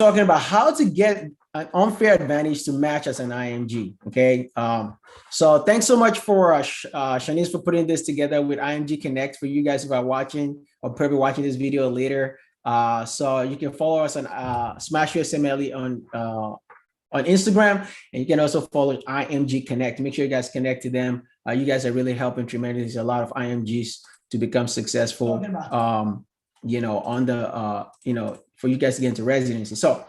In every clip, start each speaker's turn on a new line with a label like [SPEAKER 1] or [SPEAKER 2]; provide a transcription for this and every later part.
[SPEAKER 1] talking about how to get an unfair advantage to match as an IMG. Okay. So thanks so much for Shanice for putting this together with IMG Connect for you guys who are watching or probably watching this video later. So you can follow us on SmashUSMLE on Instagram, and you can also follow IMG Connect. Make sure you guys connect to them. You guys are really helping tremendously a lot of IMGs to become successful. You know, on the you know, for you guys to get into residency. So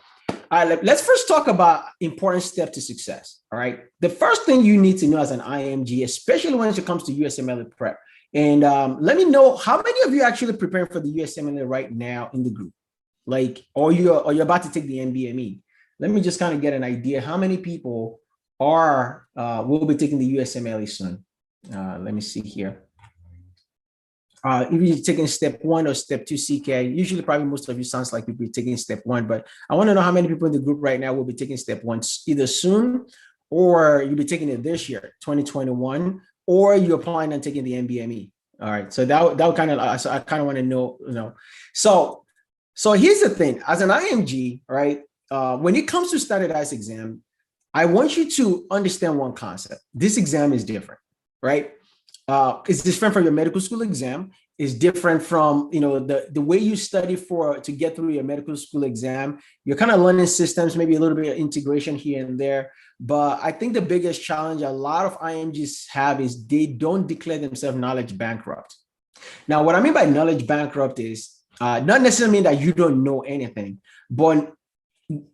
[SPEAKER 1] let's first talk about important step to success. All right. The first thing you need to know as an IMG, especially when it comes to USMLE prep. And let me know how many of you are actually preparing for the USMLE right now in the group, like, or you're about to take the NBME. Let me just kind of get an idea how many people are will be taking the USMLE soon. Let me see here. If you're taking step 1 or step 2 CK, usually probably most of you sounds like you'll be taking step 1, but I want to know how many people in the group right now will be taking step 1 either soon, or you'll be taking it this year, 2021, or you're planning on taking the NBME. All right, so that kind of, so I kind of want to know, you know. So here's the thing, as an IMG, right? When it comes to standardized exam, I want you to understand one concept. This exam is different, right? It's different from your medical school exam. It's different from, you know, the way you study to get through your medical school exam. You're kind of learning systems, maybe a little bit of integration here and there. But I think the biggest challenge a lot of IMGs have is they don't declare themselves knowledge bankrupt. Now, what I mean by knowledge bankrupt is not necessarily mean that you don't know anything, but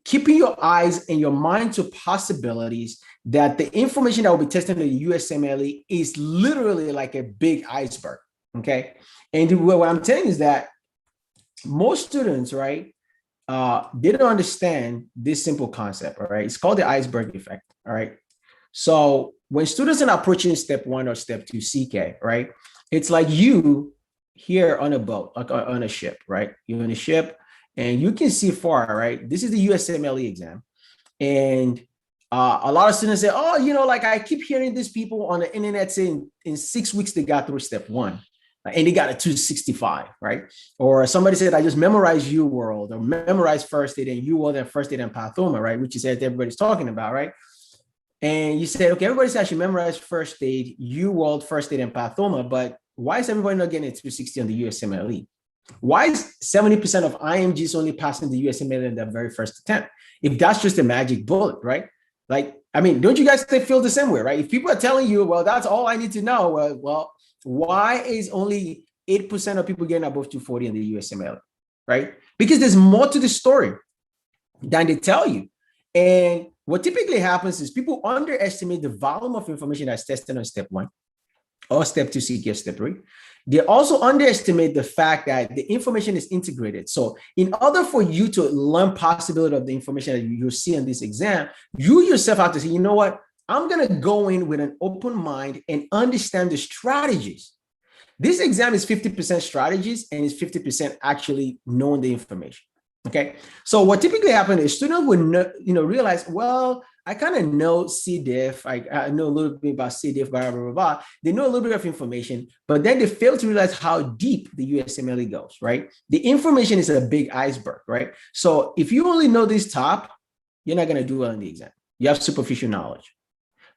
[SPEAKER 1] keeping your eyes and your mind to possibilities that the information that will be tested in the USMLE is literally like a big iceberg, okay? And what I'm telling you is that most students, right, they don't understand this simple concept, all right? It's called the iceberg effect, all right? So when students are approaching step 1 or step 2 CK, right, it's like you here on a boat, like on a ship, right? You're on a ship, and you can see far, right? This is the USMLE exam. And a lot of students say, oh, you know, like I keep hearing these people on the internet saying in 6 weeks, they got through step 1 and they got a 265, right? Or somebody said, I just memorized UWorld or memorized first aid and UWorld and first aid and pathoma, right? Which is what everybody's talking about, right? And you said, okay, everybody said I should memorize first aid, UWorld, first aid and pathoma, but why is everybody not getting a 260 on the USMLE? Why is 70% of IMGs only passing the USMLE in their very first attempt? If that's just a magic bullet, right? Like, I mean, don't you guys feel the same way, right? If people are telling you, well, that's all I need to know, well, why is only 8% of people getting above 240 in the USMLE, right? Because there's more to the story than they tell you. And what typically happens is people underestimate the volume of information that's tested on step 1 or step 2 CK, step 3. They also underestimate the fact that the information is integrated. So in order for you to learn possibility of the information that you see in this exam, you yourself have to say, you know what, I'm going to go in with an open mind and understand the strategies. This exam is 50% strategies and it's 50% actually knowing the information. Okay. So what typically happens is students will realize, well, I kind of know C. diff. I know a little bit about C. diff, blah, blah, blah, blah. They know a little bit of information, but then they fail to realize how deep the USMLE goes, right? The information is a big iceberg, right? So if you only know this top, you're not going to do well in the exam. You have superficial knowledge.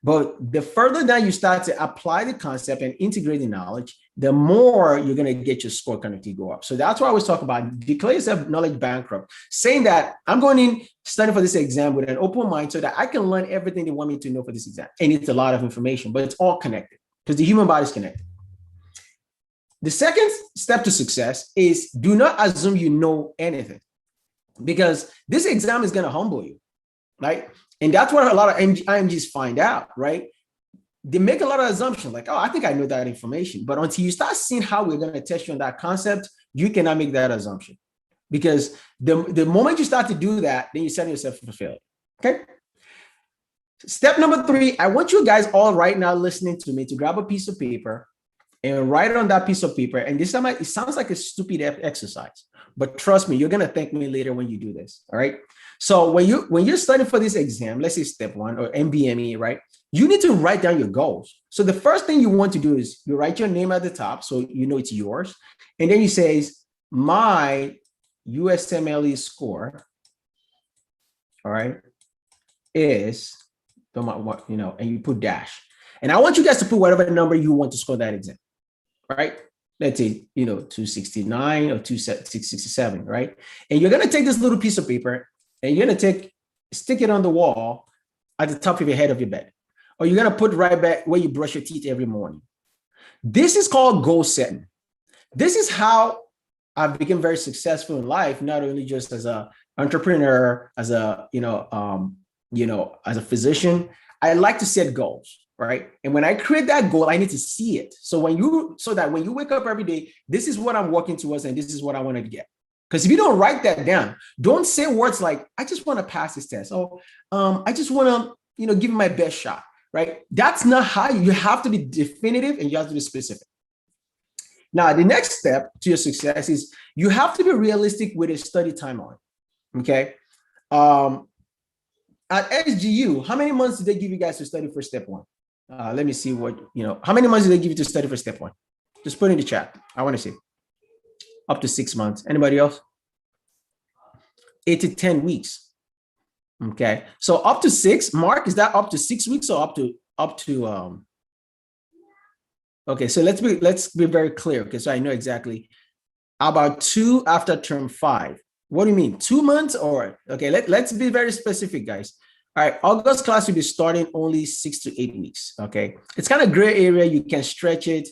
[SPEAKER 1] But the further down you start to apply the concept and integrate the knowledge, the more you're going to get your score kind of go up. So that's why I always talk about declare yourself knowledge bankrupt, saying that I'm going in studying for this exam with an open mind so that I can learn everything they want me to know for this exam. And it's a lot of information, but it's all connected because the human body is connected. The second step to success is do not assume you know anything, because this exam is going to humble you, right? And that's what a lot of IMGs find out, right? They make a lot of assumptions like, oh, I think I know that information. But until you start seeing how we're going to test you on that concept, you cannot make that assumption. Because the moment you start to do that, then you're setting yourself for failure, okay? Step number 3, I want you guys all right now listening to me to grab a piece of paper and write on that piece of paper. And this time, it sounds like a stupid exercise, but trust me, you're going to thank me later when you do this, all right? So when you're studying for this exam, let's say step 1 or NBME, right? You need to write down your goals. So the first thing you want to do is you write your name at the top, so you know it's yours. And then you say, my USMLE score all right, is, don't mind what, and you put dash. And I want you guys to put whatever number you want to score that exam, right? Let's say, 269 or 667, right? And you're going to take this little piece of paper and you're going to stick it on the wall at the top of your head of your bed. Or you're going to put right back where you brush your teeth every morning. This is called goal setting. This is how I've become very successful in life, not only just as an entrepreneur, as a, as a physician. I like to set goals, right? And when I create that goal, I need to see it. So that when you wake up every day, this is what I'm working towards and this is what I want to get. Because if you don't write that down, don't say words like, I just want to pass this test. Oh, I just want to, give my best shot, right? That's not how you have to be definitive and you have to be specific. Now, the next step to your success is you have to be realistic with a study timeline, okay? At SGU, how many months did they give you guys to study for step one? Let me see what, how many months did they give you to study for step one? Just put in the chat. I want to see. Up to 6 months. Anybody else? 8 to 10 weeks. Okay. So up to 6, Mark, is that up to 6 weeks or up to okay, so let's be very clear. Okay, so I know exactly. About 2 after term 5. What do you mean? 2 months or okay? Let's be very specific, guys. All right, August class will be starting only 6 to 8 weeks. Okay, it's kind of gray area. You can stretch it.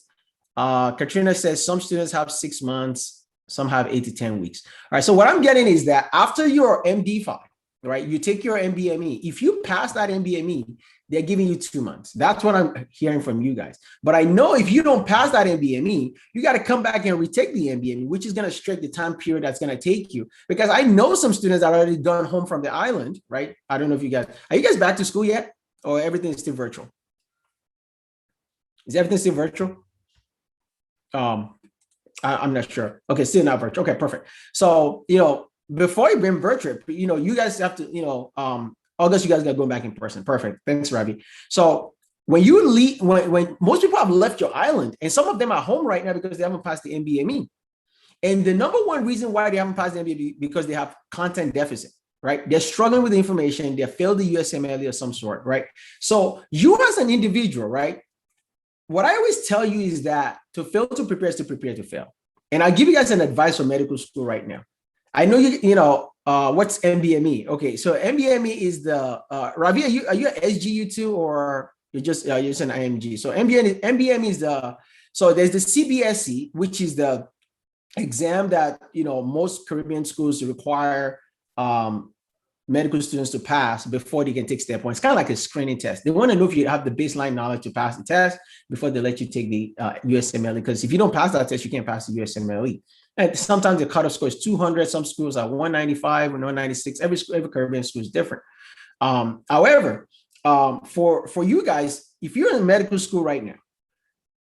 [SPEAKER 1] Katrina says some students have 6 months, some have 8 to 10 weeks. All right, so what I'm getting is that after your MD5, right, you take your MBME. If you pass that MBME, they're giving you 2 months. That's what I'm hearing from you guys. But I know if you don't pass that MBME, you got to come back and retake the MBME, which is going to stretch the time period that's going to take you. Because I know some students that are already gone home from the island, right? I don't know if are you guys back to school yet? Or everything is still virtual? Is everything still virtual? I'm not sure. Okay, still not virtual. Okay, perfect. So, before you been virtual, you guys have to, August, you guys got going back in person. Perfect. Thanks, Ravi. So when you leave, when most people have left your island, and some of them are home right now because they haven't passed the MBME. And the number one reason why they haven't passed the MBME because they have content deficit, right? They're struggling with the information. They failed the USMLE of some sort, right? So you as an individual, right? What I always tell you is that to fail to prepare is to prepare to fail. And I'll give you guys an advice for medical school right now. I know what's MBME? Okay, so MBME is the Ravi. Are you an SGU too, or you're just an IMG? So MBME is so there's the CBSE, which is the exam that most Caribbean schools require medical students to pass before they can take step one. It's kind of like a screening test. They want to know if you have the baseline knowledge to pass the test before they let you take the USMLE. Because if you don't pass that test, you can't pass the USMLE. And sometimes the cutoff score is 200. Some schools are 195 or 196. Every Caribbean school is different. However, for you guys, if you're in medical school right now,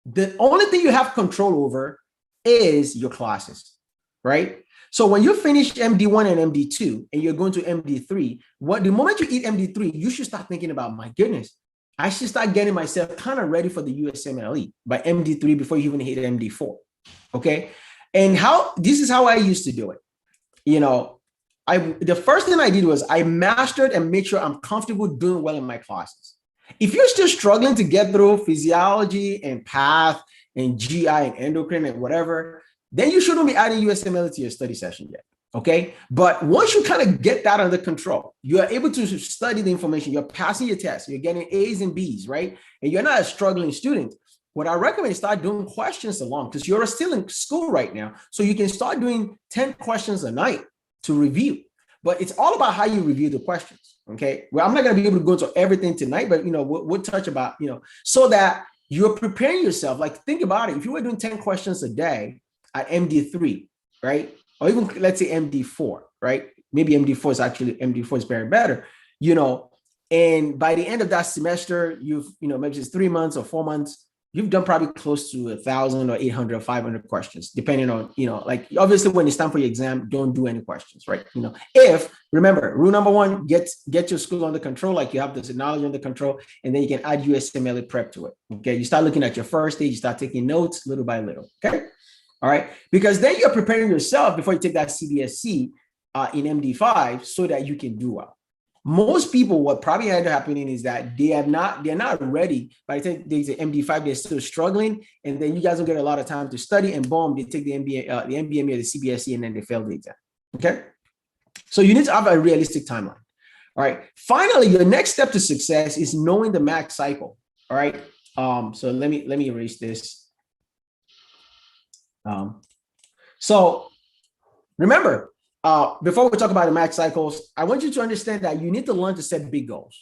[SPEAKER 1] the only thing you have control over is your classes, right? So when you finish MD1 and MD2 and you're going to MD3, the moment you eat MD3, you should start thinking about, my goodness, I should start getting myself kind of ready for the USMLE by MD3 before you even hit MD4, okay? And this is how I used to do it. The first thing I did was I mastered and made sure I'm comfortable doing well in my classes. If you're still struggling to get through physiology and path and GI and endocrine and whatever, then you shouldn't be adding USMLE to your study session yet, okay? But once you kind of get that under control, you are able to study the information, you're passing your tests, you're getting A's and B's, right? And you're not a struggling student. What I recommend is start doing questions along because you're still in school right now. So you can start doing 10 questions a night to review. But it's all about how you review the questions, okay? Well, I'm not going to be able to go into everything tonight, but, we'll touch about, so that you're preparing yourself. Like, think about it. If you were doing 10 questions a day at MD3, right? Or even, let's say MD4, right? Maybe MD4 is very better, and by the end of that semester, maybe it's 3 months or 4 months, you've done probably close to 1,000 or 800 or 500 questions, depending on, like, obviously when it's time for your exam, don't do any questions, right? Remember, rule number one, get your school under control, like you have this knowledge under control, and then you can add USMLE prep to it, okay? You start looking at your first stage, you start taking notes little by little, okay? All right, because then you're preparing yourself before you take that CBSC in MD5 so that you can do well. most people, what probably ended up happening is that they're not ready. By the time they say MD5, they're still struggling, and then you guys don't get a lot of time to study, and boom, they take the MBA, the MBME or the CBSE, and then they fail the exam. Okay, so you need to have a realistic timeline. All right. Finally, your next step to success is knowing the max cycle. All right. So let me erase this. So remember, before we talk about the max cycles, I want you to understand that you need to learn to set big goals.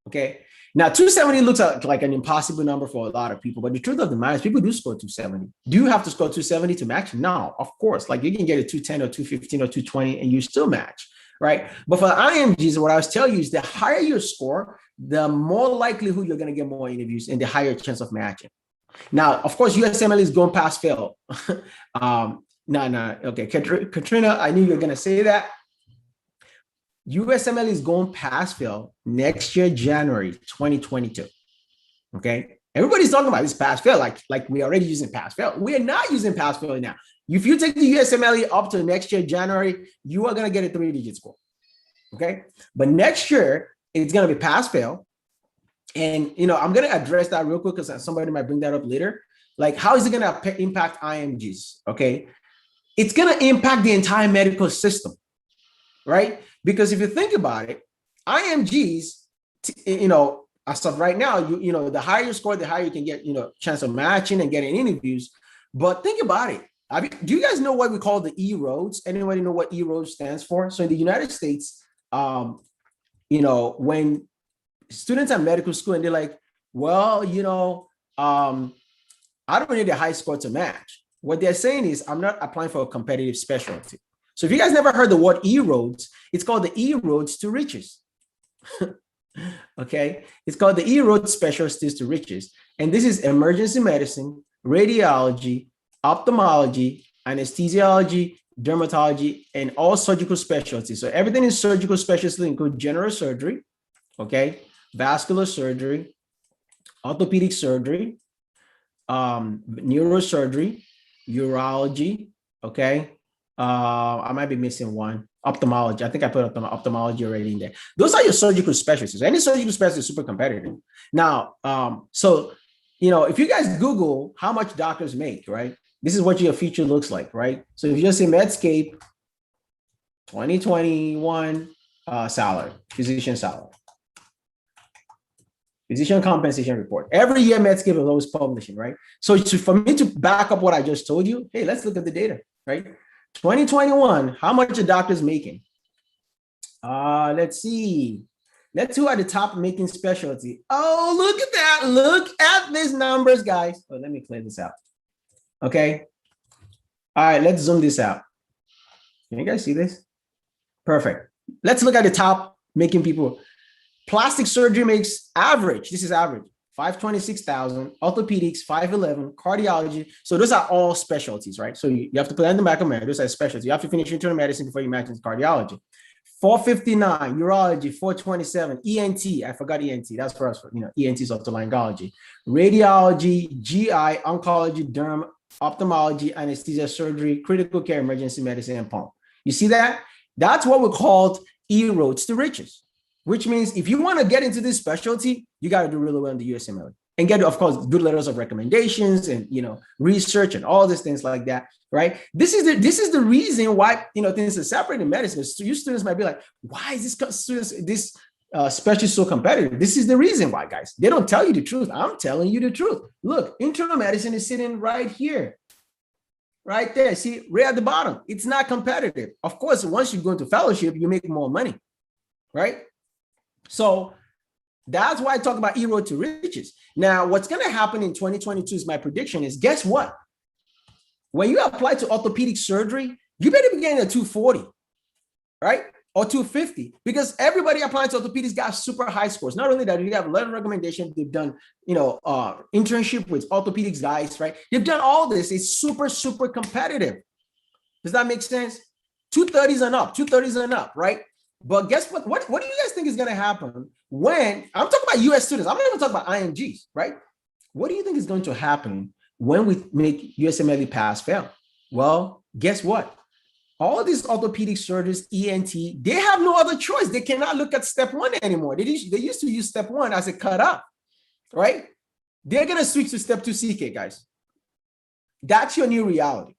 [SPEAKER 1] Okay. Now, 270 looks like an impossible number for a lot of people, but the truth of the matter is people do score 270. Do you have to score 270 to match? No, of course. Like you can get a 210 or 215 or 220 and you still match, right? But for IMGs, what I was telling you is the higher your score, the more likelihood you're going to get more interviews and the higher chance of matching. Now, of course, USMLE is going past fail. No. Okay, Katrina, I knew you were going to say that. USMLE is going past fail next year, January 2022. Okay, everybody's talking about this pass fail, like we're already using pass fail. We are not using pass fail now. If you take the USMLE up to next year, January, you are going to get a 3-digit score. Okay, but next year it's going to be pass fail. And, I'm going to address that real quick because somebody might bring that up later. Like, how is it going to impact IMGs? Okay. It's going to impact the entire medical system, right? Because if you think about it, IMGs, as of right now, the higher you score, the higher you can get, chance of matching and getting interviews. But think about it. Do you guys know what we call the E-roads? Anybody know what E-roads stands for? So in the United States, when students at medical school and they're like, well, I don't need a high score to match. What they're saying is I'm not applying for a competitive specialty. So if you guys never heard the word E-roads, it's called the E-roads to riches. Okay. It's called the E-roads specialties to riches. And this is emergency medicine, radiology, ophthalmology, anesthesiology, dermatology, and all surgical specialties. So everything is surgical specialties include general surgery, okay, vascular surgery, orthopedic surgery, neurosurgery, urology, okay. I might be missing one. Ophthalmology. I think I put ophthalmology already in there. Those are your surgical specialties. Any surgical specialty is super competitive. Now, so, if you guys Google how much doctors make, right? This is what your feature looks like, right? So if you just say Medscape 2021 salary, physician salary, physician compensation report. Every year Medscape is always publishing, right? So for me to back up what I just told you, hey, let's look at the data, right? 2021, how much are doctors making? Let's see. Let's who are the top making specialty. Oh, look at that. Look at these numbers, guys. Oh, let me clear this out. Okay. All right, let's zoom this out. Can you guys see this? Perfect. Let's look at the top making people. Plastic surgery makes average. This is average. 526,000, orthopedics, 511, cardiology. So those are all specialties, right? So you have to put that in the back of mind. Those are specialties. You have to finish internal medicine before you match into cardiology. 459, urology, 427, ENT. I forgot ENT. That's for us, ENT is otolaryngology. Radiology, GI, oncology, derm, ophthalmology, anesthesia, surgery, critical care, emergency medicine, and pump. You see that? That's what we called E-roads to riches. Which means if you want to get into this specialty, you got to do really well in the USMLE and get, of course, good letters of recommendations and, research and all these things like that, right? This is the reason why, things are separated in medicine. So you students might be like, why is this specialty so competitive? This is the reason why, guys. They don't tell you the truth. I'm telling you the truth. Look, internal medicine is sitting right here. Right there. See, right at the bottom. It's not competitive. Of course, once you go into fellowship, you make more money, right? So that's why I talk about E-road to riches. Now, what's going to happen in 2022 is my prediction is, guess what? When you apply to orthopedic surgery, you better be getting a 240, right? Or 250, because everybody applying to orthopedics got super high scores. Not only that, you have a letter of recommendation. They've done, internship with orthopedics guys, right? They've done all this. It's super, super competitive. Does that make sense? 230s and up, right? But guess what? What do you guys think is going to happen when I'm talking about US students? I'm not even talking about IMGs, right? What do you think is going to happen when we make USMLE pass fail? Well, guess what? all these orthopedic surgeons, ENT, they have no other choice. They cannot look at step one anymore. They used to use step one as a cutoff, right? They're going to switch to step two CK, guys. That's your new reality.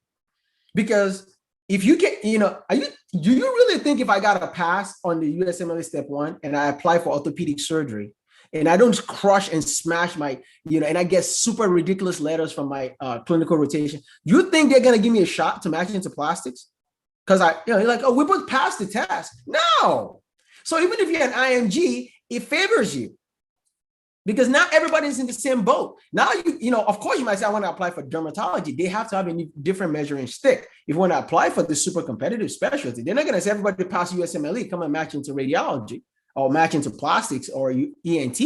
[SPEAKER 1] Because if you can, do you really think if I got a pass on the USMLE step one and I apply for orthopedic surgery and I don't crush and smash my, and I get super ridiculous letters from my clinical rotation, you think they're going to give me a shot to match into plastics? Because you're like, oh, we both passed the test. No. So even if you're an IMG, it favors you. Because now everybody's in the same boat. Now, of course, you might say, I want to apply for dermatology. They have to have a different measuring stick. If you want to apply for the super competitive specialty, they're not going to say everybody pass USMLE, come and match into radiology or match into plastics or ENT,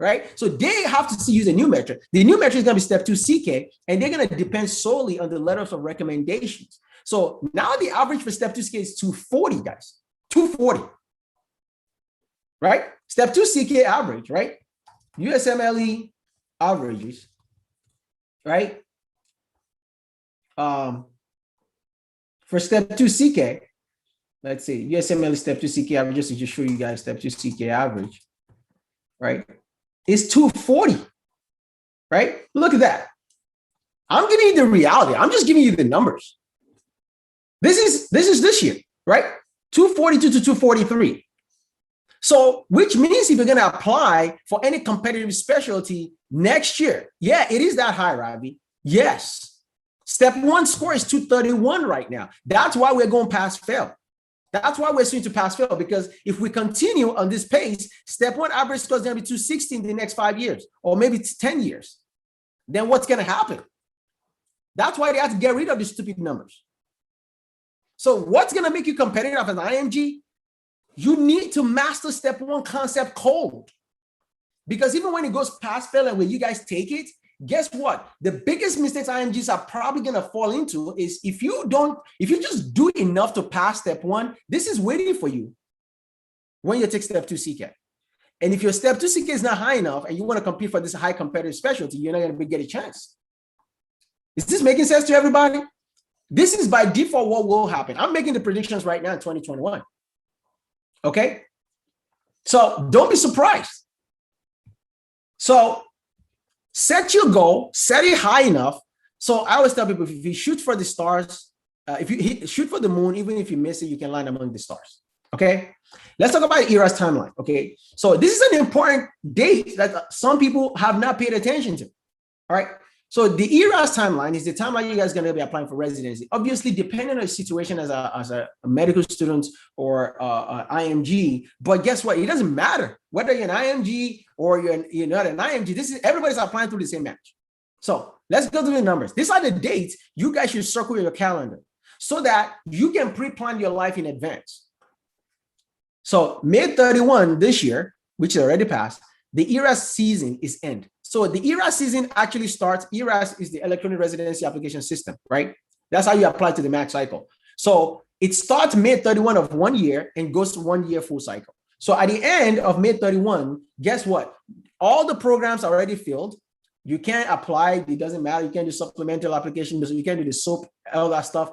[SPEAKER 1] right? So they have to use a new metric. The new metric is going to be step 2 CK, and they're going to depend solely on the letters of recommendations. So now the average for step 2 CK is 240, guys, 240, right? Step 2 CK average, right? USMLE averages, right? For step 2 CK, let's see, USMLE step 2 CK average, just to just show you guys step 2 CK average, right? It's 240, right? Look at that. I'm giving you the reality. I'm just giving you the numbers. This is this year, right? 242 to 243. So, which means if you're going to apply for any competitive specialty next year, yeah, it is that high, Ravi. Yes. Step 1 score is 231 right now. That's why we're going pass fail. That's why we're switching to pass fail, because if we continue on this pace, step 1 average score is going to be 260 in the next 5 years, or maybe 10 years. Then what's going to happen? That's why they have to get rid of the stupid numbers. So what's going to make you competitive as an IMG? You need to master step 1 concept cold. Because even when it goes past fail and when you guys take it, guess what? The biggest mistakes IMGs are probably going to fall into is if you just do enough to pass step 1, this is waiting for you when you take step 2 CK. And if your step 2 CK is not high enough and you want to compete for this high competitive specialty, you're not going to get a chance. Is this making sense to everybody? This is by default what will happen. I'm making the predictions right now in 2021. Okay, so don't be surprised. So set your goal, set it high enough. So I always tell people, if you shoot for the stars, if you shoot for the moon, even if you miss it, you can land among the stars. Okay, let's talk about ERAS timeline. Okay, so this is an important date that some people have not paid attention to. All right. So the ERAS timeline is the timeline you guys are going to be applying for residency. Obviously, depending on the situation as a medical student or IMG, but guess what? It doesn't matter whether you're an IMG or you're not an IMG. This is everybody's applying through the same match. So let's go through the numbers. These are the dates you guys should circle in your calendar so that you can pre-plan your life in advance. So May 31 this year, which is already passed, the ERAS season is end. So the ERAS season actually starts. ERAS is the electronic residency application system, right? That's how you apply to the match cycle. So it starts May 31 of 1 year and goes to 1 year full cycle. So at the end of May 31, guess what? All the programs are already filled. You can't apply. It doesn't matter. You can't do supplemental application. You can't do the SOAP, all that stuff.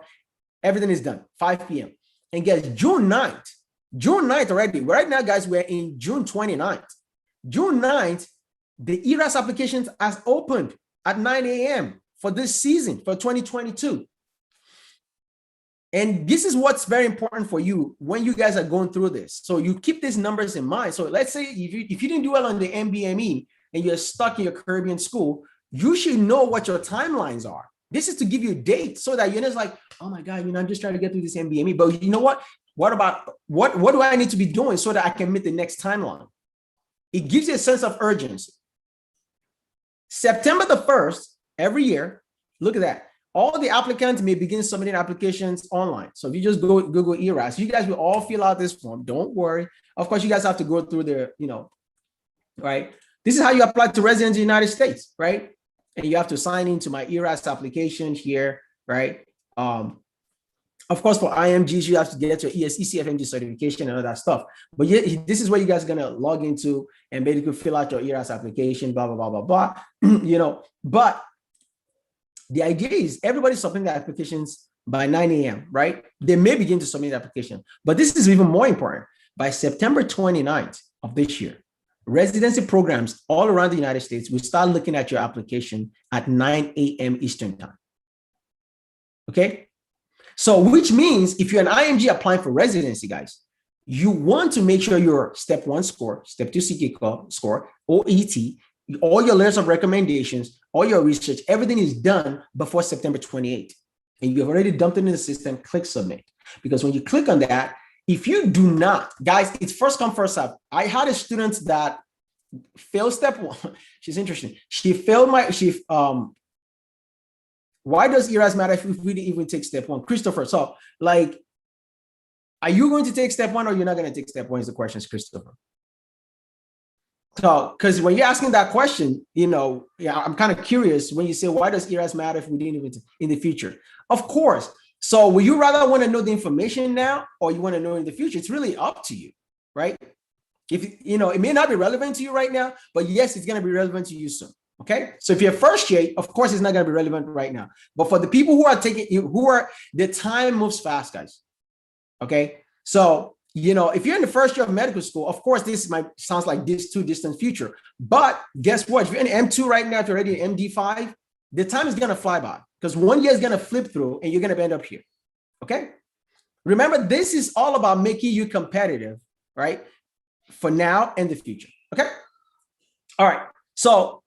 [SPEAKER 1] Everything is done, 5 p.m. And guys, June 9th already. Right now, guys, we're in June 29th. June 9th, the ERAS applications has opened at 9 a.m. for this season, for 2022. And this is what's very important for you when you guys are going through this. So you keep these numbers in mind. So let's say if you didn't do well on the MBME and you're stuck in your Caribbean school, you should know what your timelines are. This is to give you dates so that you're just like, oh my God, I'm just trying to get through this MBME. But you know what? What do I need to be doing so that I can meet the next timeline? It gives you a sense of urgency. September the 1st, every year, look at that. All the applicants may begin submitting applications online. So if you just go Google ERAS, you guys will all fill out this form. Don't worry. Of course, you guys have to go through the, right? This is how you apply to residents in the United States, right? And you have to sign into my ERAS application here, right? Of course, for IMGs, you have to get your ECFMG certification and all that stuff. But this is where you guys are going to log into and basically fill out your ERAS application, blah, blah, blah, blah, blah. But the idea is everybody's submitting their applications by 9 a.m., right? They may begin to submit the application. But this is even more important. By September 29th of this year, residency programs all around the United States will start looking at your application at 9 a.m. Eastern time. Okay? So which means if you're an IMG applying for residency, guys, you want to make sure your step 1 score, step 2 CK score, OET, all your letters of recommendations, all your research, everything is done before September 28th. And you've already dumped it in the system, click submit. Because when you click on that, if you do not, guys, it's first come, first serve. I had a student that failed step 1. She's interesting. She failed why does ERAS matter if we didn't even take step 1? Christopher, so like, are you going to take step 1 or you're not going to take step 1 is the question, Christopher. So, because when you're asking that question, I'm kind of curious when you say, why does ERAS matter if we didn't even in the future? Of course. So will you rather want to know the information now or you want to know in the future? It's really up to you, right? If it may not be relevant to you right now, but yes, it's going to be relevant to you soon. Okay. So if you're first year, of course, it's not going to be relevant right now. But for the people who are the time moves fast, guys. Okay. So, if you're in the first year of medical school, of course, this sounds like this too distant future. But guess what? If you're in M2 right now, if you're already in MD5, the time is going to fly by because 1 year is going to flip through and you're going to end up here. Okay. Remember, this is all about making you competitive, right? For now and the future. Okay. All right. So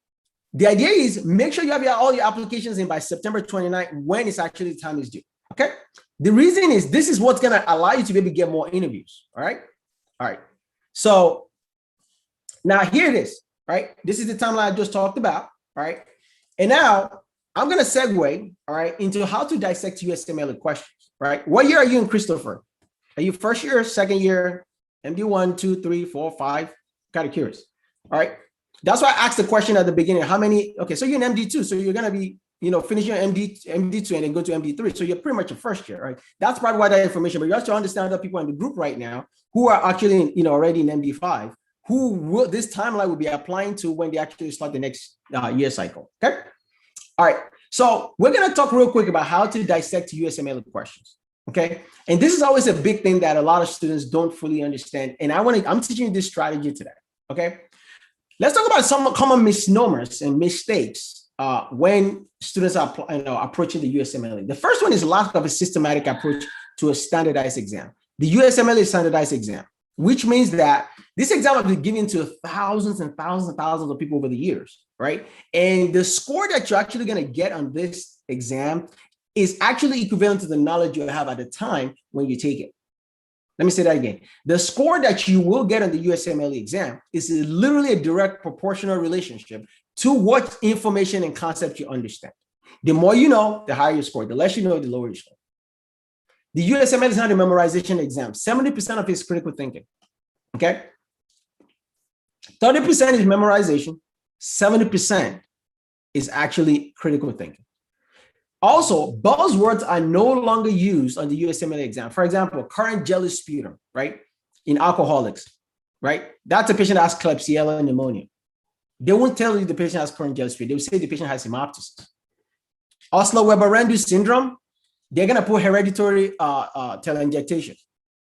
[SPEAKER 1] the idea is make sure you have all your applications in by September 29th when it's actually the time is due. Okay. The reason is this is what's going to allow you to be able to get more interviews. All right. All right. So now here it is. Right. This is the timeline I just talked about. All right. And now I'm going to segue, all right, into how to dissect USMLE questions. Right. What year are you in, Christopher? Are you first year, second year, MD 1, 2, 3, 4, 5? Kind of curious. All right. That's why I asked the question at the beginning. How many? Okay. So you're in MD2. So you're going to be finishing your MD2 and then go to MD3. So you're pretty much a first year, right? That's probably why that information, but you have to understand that people in the group right now who are actually, already in MD5, who will this timeline will be applying to when they actually start the next year cycle, okay? All right, so we're gonna talk real quick about how to dissect USMLE questions, okay? And this is always a big thing that a lot of students don't fully understand. And I'm teaching you this strategy today, okay? Let's talk about some common misnomers and mistakes when students are approaching the USMLE. The first one is lack of a systematic approach to a standardized exam. The USMLE is standardized exam, which means that this exam has been given to thousands and thousands and thousands of people over the years, right? And the score that you're actually going to get on this exam is actually equivalent to the knowledge you have at the time when you take it. Let me say that again. The score that you will get on the USMLE exam is literally a direct proportional relationship to what information and concept you understand. The more you know, the higher you score. The less you know, the lower you score. The USMLE is not a memorization exam. 70% of it is critical thinking, okay? 30% is memorization. 70% is actually critical thinking. Also, buzzwords are no longer used on the USMLE exam. For example, current jelly sputum, right? In alcoholics, right? That's a patient that has Klebsiella pneumonia. They won't tell you the patient has current jelly sputum. They will say the patient has hemoptysis. Osler-Weber-Rendu syndrome, they're going to put hereditary telangiectasia,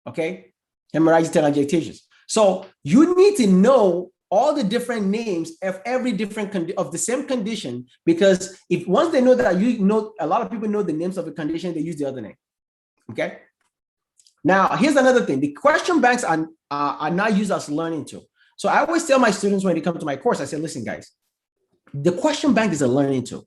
[SPEAKER 1] okay? Hemorrhagic telangiectasia. So you need to know all the different names of every different of the same condition, because if once they know that a lot of people know the names of the condition, they use the other name. Okay. Now here's another thing: the question banks are not used as learning tool. So I always tell my students when they come to my course, I say, listen, guys, the question bank is a learning tool.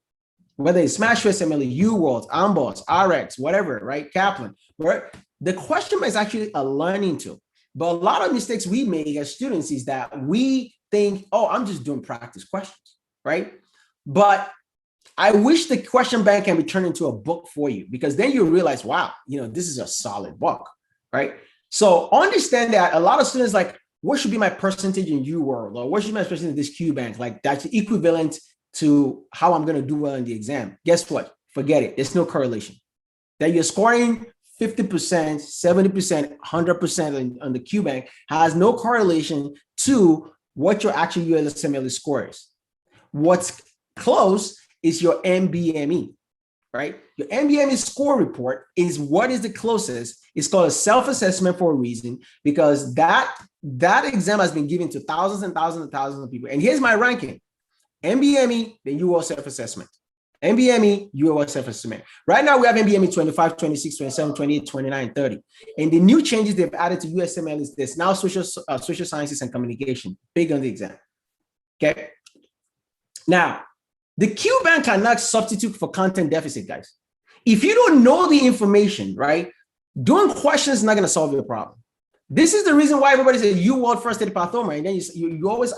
[SPEAKER 1] Whether it's SmashUSMLE, UWorld, Amboss, RX, whatever, right? Kaplan, right? The question bank is actually a learning tool. But a lot of mistakes we make as students is that we think, oh, I'm just doing practice questions, right? But I wish the question bank can be turned into a book for you, because then you realize, wow, this is a solid book, right? So understand that a lot of students like, what should be my percentage in UWorld, or what should be my percentage in this Q bank? Like that's equivalent to how I'm going to do well in the exam. Guess what? Forget it. There's no correlation. That you're scoring 50%, 70%, 100% on the Q bank has no correlation to what your actual USMLE score is. What's close is your MBME, right? Your MBME score report is what is the closest. It's called a self-assessment for a reason, because that exam has been given to thousands and thousands and thousands of people. And here's my ranking: MBME, then UO self-assessment. MBME, UO self-assessment. Right now, we have MBME 25, 26, 27, 28, 29, 30. And the new changes they've added to USMLE is this: now social sciences and communication, big on the exam. Okay. Now, the Q bank cannot substitute for content deficit, guys. If you don't know the information, right, doing questions is not going to solve your problem. This is the reason why everybody says you want first aid pathoma, and then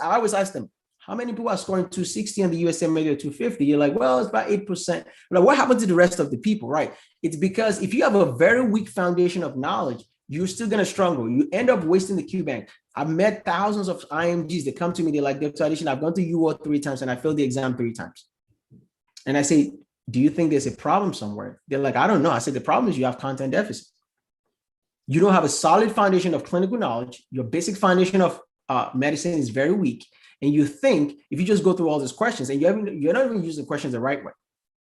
[SPEAKER 1] I always ask them, how many people are scoring 260 on the USMLE or 250? You're like, well, it's about 8%. Like, what happened to the rest of the people, right? It's because if you have a very weak foundation of knowledge, you're still going to struggle. You end up wasting the Q bank. I've met thousands of IMGs that come to me. They're like, Dr. Addition, I've gone to UO 3 times and I failed the exam 3 times. And I say, do you think there's a problem somewhere? They're like, I don't know. I said, the problem is you have content deficit. You don't have a solid foundation of clinical knowledge. Your basic foundation of medicine is very weak. And you think if you just go through all these questions and you're not even using the questions the right way,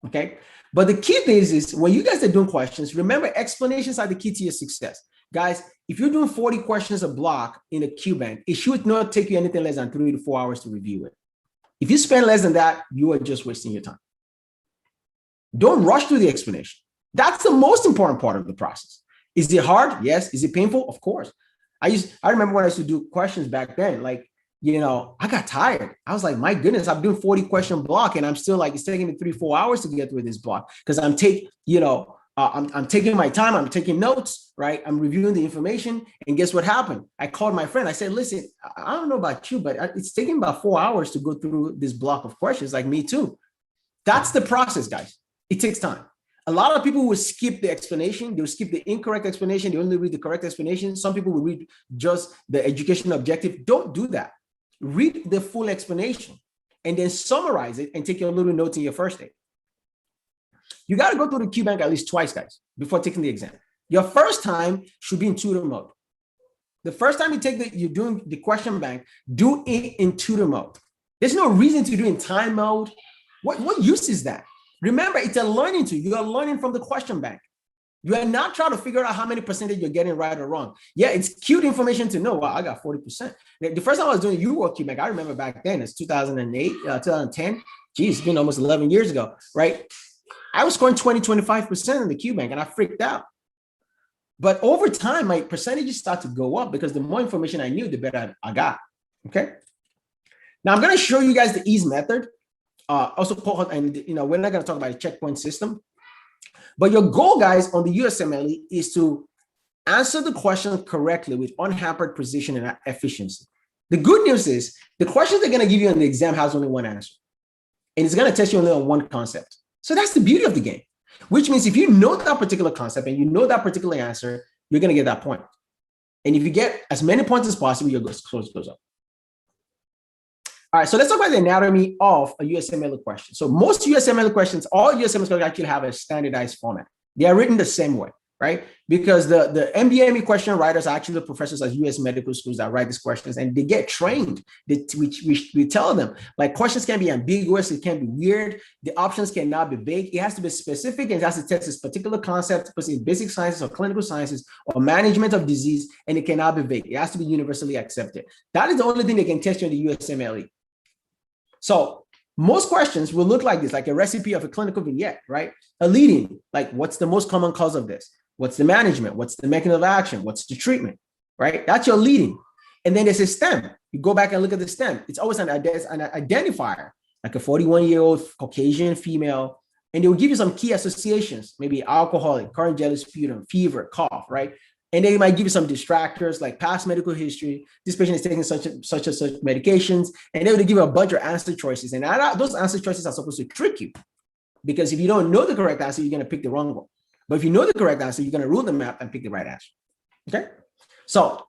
[SPEAKER 1] okay? But the key thing is when you guys are doing questions, remember, explanations are the key to your success. Guys, if you're doing 40 questions a block in a Q bank, it should not take you anything less than 3 to 4 hours to review it. If you spend less than that, you are just wasting your time. Don't rush through the explanation. That's the most important part of the process. Is it hard? Yes. Is it painful? Of course. I remember when I used to do questions back then, like, you know, I got tired. I was like, my goodness, I'm doing 40 question block and I'm still like, it's taking me 3-4 hours to get through this block because I'm taking my time. I'm taking notes, right? I'm reviewing the information. And guess what happened? I called my friend. I said, listen, I don't know about you, but it's taking about 4 hours to go through this block of questions. Like me too. That's the process, guys. It takes time. A lot of people will skip the explanation. They'll skip the incorrect explanation. They only read the correct explanation. Some people will read just the education objective. Don't do that. Read the full explanation and then summarize it and take your little notes in your first aid. You got to go through the Q bank at least twice, guys, before taking the exam. Your first time should be in tutor mode. The first time you're doing the question bank, do it in tutor mode. There's no reason to do it in time mode. What use is that? Remember, it's a learning tool. You are learning from the question bank. You are not trying to figure out how many percentage you're getting right or wrong. Yeah, it's cute information to know. Wow, I got 40%. The first time I was doing UO Q bank, I remember back then, it's 2008, 2010. Geez, it's been almost 11 years ago, right? I was scoring 20, 25% in the Q bank and I freaked out. But over time, my percentages start to go up because the more information I knew, the better I got, okay? Now I'm gonna show you guys the ease method. Also called, and we're not going to talk about a checkpoint system, but your goal, guys, on the USMLE is to answer the question correctly with unhampered precision and efficiency. The good news is the questions they're going to give you on the exam has only one answer, and it's going to test you only on one concept. So that's the beauty of the game, which means if you know that particular concept and you know that particular answer, you're going to get that point. And if you get as many points as possible, your score goes up. All right, so let's talk about the anatomy of a USMLE question. So most USMLE questions, all USMLE questions actually have a standardized format. They are written the same way, right? Because the MBME question writers are actually the professors at US medical schools that write these questions, and they get trained. We tell them, like, questions can be ambiguous, it can be weird, the options cannot be vague. It has to be specific and it has to test this particular concept, in basic sciences or clinical sciences or management of disease, and it cannot be vague. It has to be universally accepted. That is the only thing they can test you in the USMLE. So most questions will look like this, like a recipe of a clinical vignette, right? A lead-in, like what's the most common cause of this? What's the management? What's the mechanism of action? What's the treatment, right? That's your lead-in. And then there's a stem. You go back and look at the stem. It's always an identifier, like a 41-year-old Caucasian female, and they will give you some key associations, maybe alcoholic, current jelly sputum, fever, cough, right? And they might give you some distractors like past medical history. This patient is taking such and such medications, and they will give you a bunch of answer choices. And those answer choices are supposed to trick you, because if you don't know the correct answer, you're going to pick the wrong one. But if you know the correct answer, you're going to rule the map and pick the right answer. Okay. So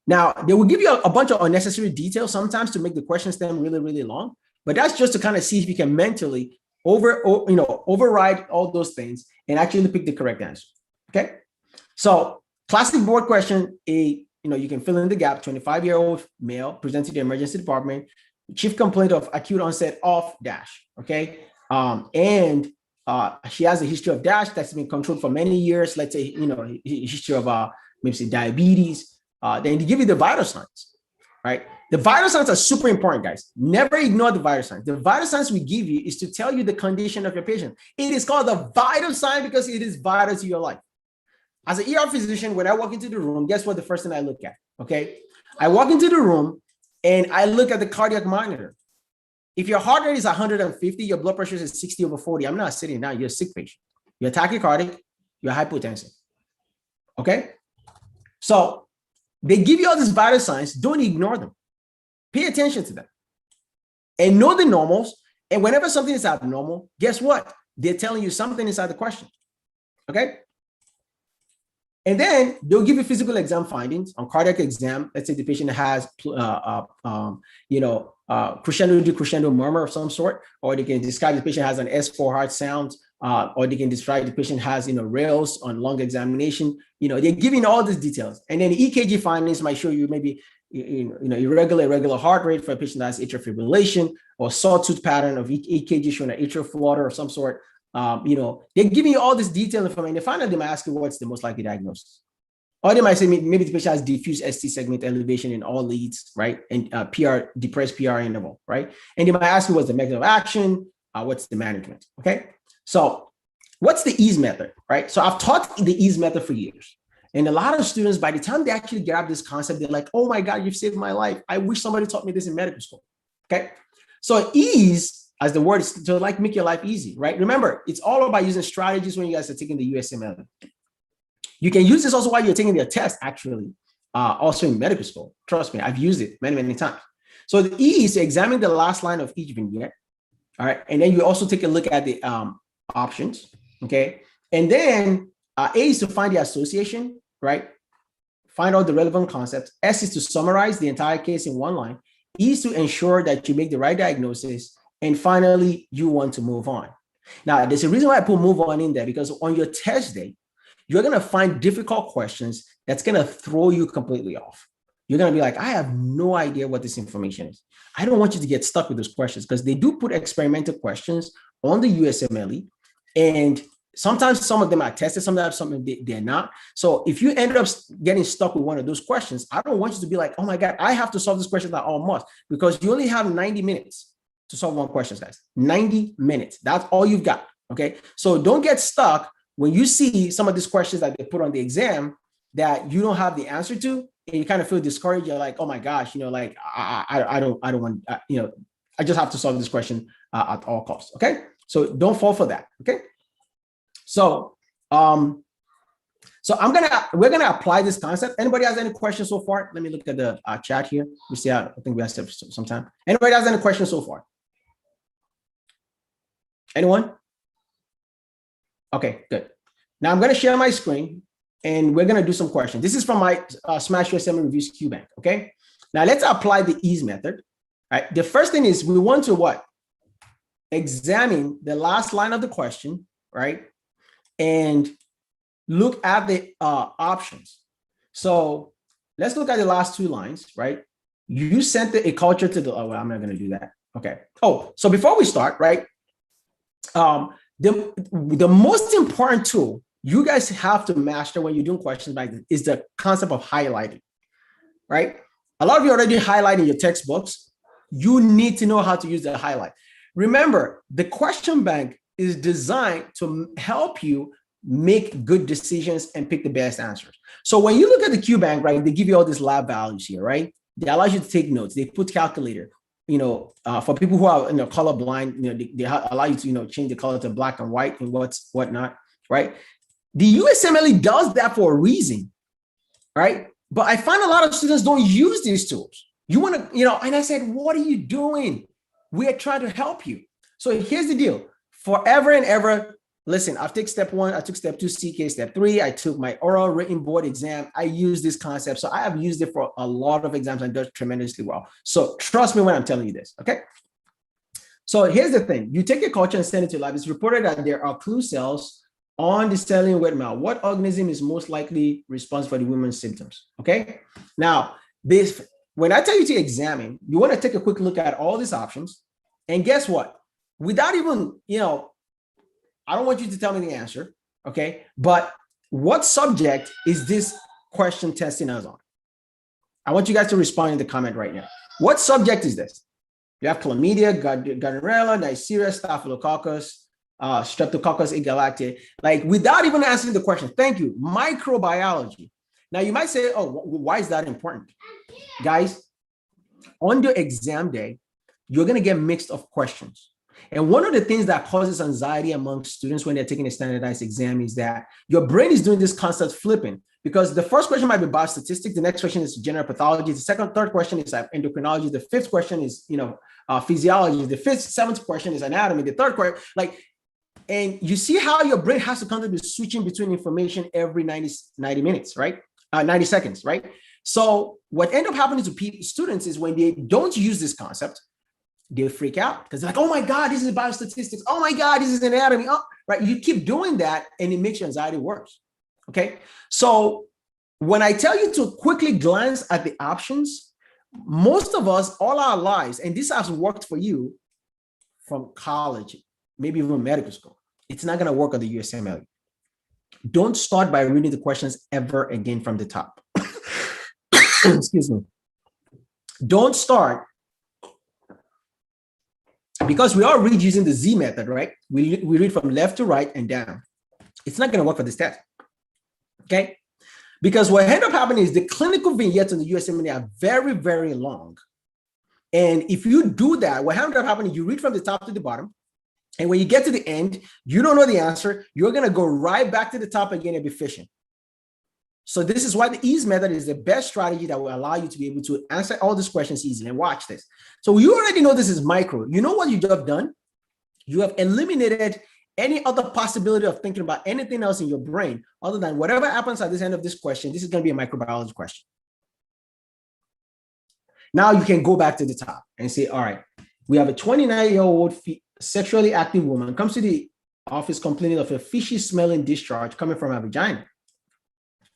[SPEAKER 1] now they will give you a bunch of unnecessary details sometimes to make the question stem really, really long. But that's just to kind of see if you can mentally override all those things and actually pick the correct answer. Okay. So classic board question, you can fill in the gap. 25-year-old male presented to the emergency department, chief complaint of acute onset of dash. Okay. And she has a history of DASH that's been controlled for many years. Let's say, history of maybe say diabetes. Then they give you the vital signs, right? The vital signs are super important, guys. Never ignore the vital signs. The vital signs we give you is to tell you the condition of your patient. It is called the vital sign because it is vital to your life. As an ER physician, when I walk into the room, guess what the first thing I look at, okay? I walk into the room and I look at the cardiac monitor. If your heart rate is 150, your blood pressure is 60/40, I'm not sitting down, you're a sick patient. You're tachycardic, you're hypotensive, okay? So they give you all these vital signs, don't ignore them. Pay attention to them and know the normals. And whenever something is abnormal, guess what? They're telling you something inside the question, okay? And then they'll give you physical exam findings on cardiac exam. Let's say the patient has, crescendo decrescendo murmur of some sort, or they can describe the patient has an S4 heart sound, or they can describe the patient has, rails on lung examination. They're giving all these details. And then EKG findings might show you maybe, irregular heart rate for a patient that has atrial fibrillation, or sawtooth pattern of EKG showing an atrial flutter of some sort. They're giving you all this detailed information. They find out, they might ask you what's the most likely diagnosis. Or they might say maybe the patient has diffuse ST segment elevation in all leads, right? And depressed PR interval, right? And they might ask you what's the mechanism of action, what's the management, okay? So what's the ease method, right? So I've taught the ease method for years. And a lot of students, by the time they actually grab this concept, they're like, oh my God, you've saved my life. I wish somebody taught me this in medical school, okay? So ease, as the word is to make your life easy, right? Remember, it's all about using strategies when you guys are taking the USMLE. You can use this also while you're taking the test, actually, also in medical school. Trust me, I've used it many, many times. So the E is to examine the last line of each vignette, all right? And then you also take a look at the options, okay? And then A is to find the association, right? Find out the relevant concepts. S is to summarize the entire case in one line. E is to ensure that you make the right diagnosis. And finally, you want to move on. Now, there's a reason why I put move on in there, because on your test day, you're going to find difficult questions that's going to throw you completely off. You're going to be like, I have no idea what this information is. I don't want you to get stuck with those questions, because they do put experimental questions on the USMLE. And sometimes some of them are tested, sometimes they're not. So if you end up getting stuck with one of those questions, I don't want you to be like, oh my God, I have to solve this question at all must, because you only have 90 minutes to solve one question, guys. 90 minutes. That's all you've got. Okay. So don't get stuck when you see some of these questions that they put on the exam that you don't have the answer to, and you kind of feel discouraged. You're like, oh my gosh, I don't want, I just have to solve this question at all costs. Okay. So don't fall for that. Okay. So, we're gonna apply this concept. Anybody has any questions so far? Let me look at the chat here. We see. I think we have some time. Anybody has any questions so far? Anyone? Okay, good. Now I'm going to share my screen and we're going to do some questions. This is from my SmashUSMLE Reviews QBank, okay? Now let's apply the ease method, right? The first thing is we want to what? Examine the last line of the question, right? And look at the options. So let's look at the last two lines, right? You sent a culture to the, oh, well, I'm not going to do that. Okay. Oh, so before we start, right? The most important tool you guys have to master when you're doing questions like this is the concept of highlighting, right? A lot of you already highlighting your textbooks. You need to know how to use the highlight. Remember, the question bank is designed to help you make good decisions and pick the best answers. So when you look at the QBank, right, they give you all these lab values here, right? They allow you to take notes. They put calculator. For people who are colorblind, they allow you to change the color to black and white and whatnot, right? The USMLE does that for a reason, right? But I find a lot of students don't use these tools. You want to, and I said, what are you doing? We are trying to help you. So here's the deal: forever and ever. Listen, I've taken step 1, I took step 2 CK, step 3, I took my oral written board exam. I use this concept. So I have used it for a lot of exams and does tremendously well. So trust me when I'm telling you this, okay? So here's the thing. You take a culture and send it to lab. It's reported that there are clue cells on the saline wet mouth. What organism is most likely responsible for the woman's symptoms, okay? Now, when I tell you to examine, you want to take a quick look at all these options. And guess what? Without even, I don't want you to tell me the answer, okay? But what subject is this question testing us on? I want you guys to respond in the comment right now. What subject is this? You have chlamydia, gonorrhea, Neisseria, staphylococcus, streptococcus agalactiae. Like, without even answering the question, thank you, microbiology. Now, you might say, oh, why is that important? Guys, on your exam day, you're going to get mixed of questions. And one of the things that causes anxiety among students when they're taking a standardized exam is that your brain is doing this constant flipping, because the first question might be biostatistics, the next question is general pathology, the third question is endocrinology, the fifth question is physiology, the seventh question is anatomy, the third question, and you see how your brain has to constantly be switching between information every 90 minutes, right? 90 seconds, right? So what ends up happening to students is when they don't use this concept, they freak out because they're like, oh my God, this is biostatistics. Oh my God, this is anatomy. Oh, right. You keep doing that and it makes your anxiety worse. Okay. So when I tell you to quickly glance at the options, most of us all our lives, and this has worked for you from college, maybe even medical school, it's not going to work on the USMLE. Don't start by reading the questions ever again from the top. Excuse me. Don't start, because we all read using the Z method, right? We read from left to right and down. It's not going to work for this test, okay? Because what ends up happening is the clinical vignettes on the USMLE are very, very long. And if you do that, what ends up happening, you read from the top to the bottom. And when you get to the end, you don't know the answer. You're going to go right back to the top again and be fishing. So this is why the ease method is the best strategy that will allow you to be able to answer all these questions easily. And watch this. So you already know this is micro. You know what you have done? You have eliminated any other possibility of thinking about anything else in your brain other than whatever happens at this end of this question. This is going to be a microbiology question. Now you can go back to the top and say, all right, we have a 29-year-old sexually active woman comes to the office complaining of a fishy smelling discharge coming from her vagina,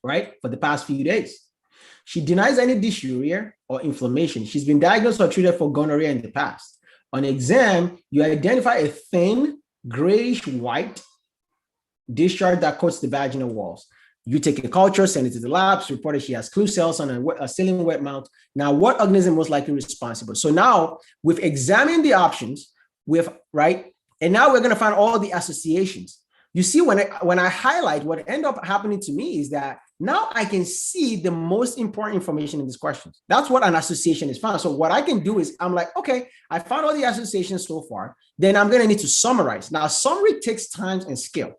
[SPEAKER 1] right, for the past few days. She denies any dysuria or inflammation. She's been diagnosed or treated for gonorrhea in the past. On exam, you identify a thin, grayish white discharge that coats the vaginal walls. You take a culture, send it to the labs, reported she has clue cells on a saline wet mount. Now, what organism was likely responsible? So now we've examined the options, right? And now we're going to find all the associations. You see, when I highlight, what ended up happening to me is that now I can see the most important information in these questions. That's what an association is found. So what I can do is I'm like, okay, I found all the associations so far. Then I'm going to need to summarize. Now, summary takes time and skill.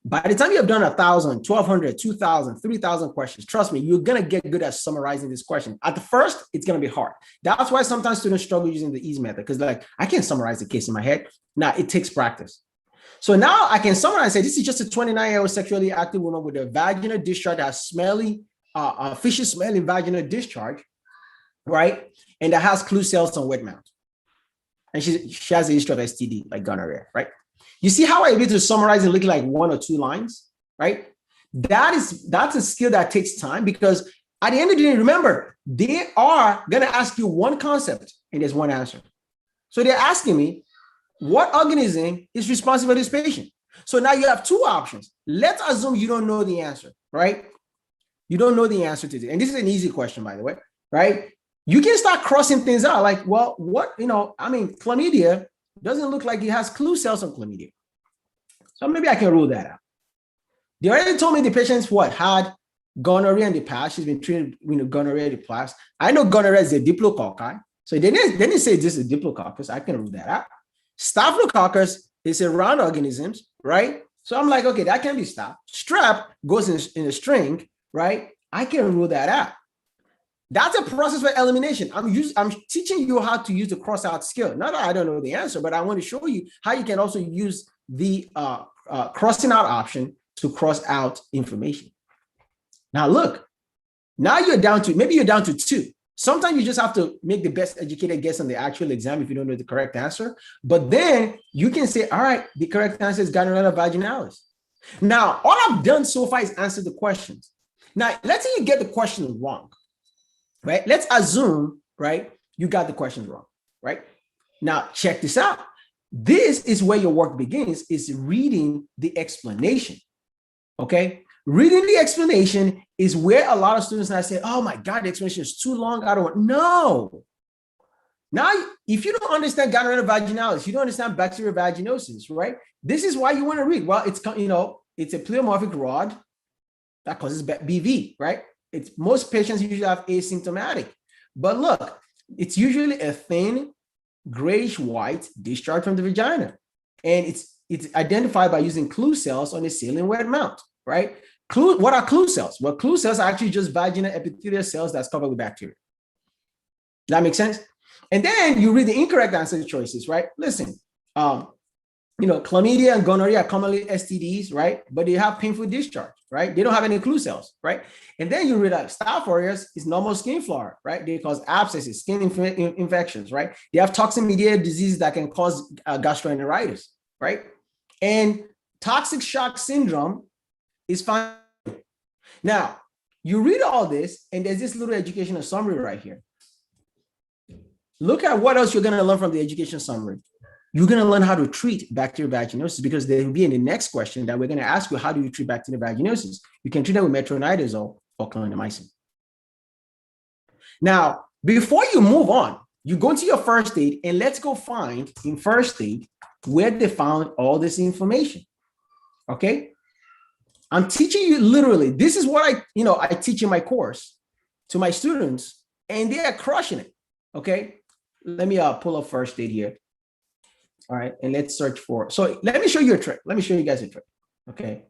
[SPEAKER 1] By the time you have done 1,000, 1,200, 2,000, 3,000 questions, trust me, you're going to get good at summarizing this question. At the first, it's going to be hard. That's why sometimes students struggle using the ease method, because like, I can't summarize the case in my head. Now, it takes practice. So now I can summarize and say, this is just a 29-year-old sexually active woman with a vaginal discharge that has smelly, fishy smelling vaginal discharge, right? And that has clue cells on wet mount. And she has a history of STD, like gonorrhea, right? You see how I'm able to summarize it looking like 1 or 2 lines, right? That's a skill that takes time, because at the end of the day, remember, they are going to ask you one concept and there's one answer. So they're asking me, what organism is responsible for this patient? So now you have 2 options. Let's assume you don't know the answer, right? You don't know the answer to this. And this is an easy question, by the way, right? You can start crossing things out like, well, what, chlamydia doesn't look like it has clue cells on chlamydia. So maybe I can rule that out. They already told me the patient's had gonorrhea in the past. She's been treated with gonorrhea in the past. I know gonorrhea is a diplococci. So they didn't say this is diplococcus. I can rule that out. Staphylococcus is a round organisms, right? So I'm like, okay, that can be staph. Strep goes in a string, right? I can rule that out. That's a process for elimination. I'm teaching you how to use the cross out skill. Not that I don't know the answer, but I want to show you how you can also use the crossing out option to cross out information. Now look, now you're down to 2. Sometimes you just have to make the best educated guess on the actual exam if you don't know the correct answer. But then you can say, all right, the correct answer is gonorrhea vaginalis. Now, all I've done so far is answer the questions. Now, let's say you get the question wrong, right? Let's assume, right, you got the question wrong, right? Now, check this out. This is where your work begins, is reading the explanation, okay? Reading the explanation is where a lot of students now say, oh my God, the explanation is too long, I don't know. Now, if you don't understand gonorrhea vaginalis, you don't understand bacterial vaginosis, right? This is why you want to read. Well, it's, you know, it's a pleomorphic rod that causes BV, right? It's most patients usually have asymptomatic, but look, it's usually a thin grayish white discharge from the vagina, and it's identified by using clue cells on a saline wet mount, right? What are clue cells? Well, clue cells are actually just vaginal epithelial cells that's covered with bacteria. That makes sense? And then you read the incorrect answer choices, right? Listen, you know, chlamydia and gonorrhea are commonly STDs, right? But they have painful discharge, right? They don't have any clue cells, right? And then you read that Staph aureus is normal skin flora, right? They cause abscesses, skin infections, right? They have toxin-mediated diseases that can cause gastroenteritis, right? And toxic shock syndrome is fine. Now, you read all this, and there's this little educational summary right here. Look at what else you're going to learn from the education summary. You're going to learn how to treat bacterial vaginosis, because there will be in the next question that we're going to ask you, how do you treat bacterial vaginosis? You can treat that with metronidazole or clindamycin. Now, before you move on, you go into your first aid, and let's go find in first aid where they found all this information. Okay? I'm teaching you literally, this is what I teach in my course to my students, and they are crushing it. Okay? Let me pull up first aid here. All right, and let's search for, so let me show you a trick. Let me show you guys a trick. Okay.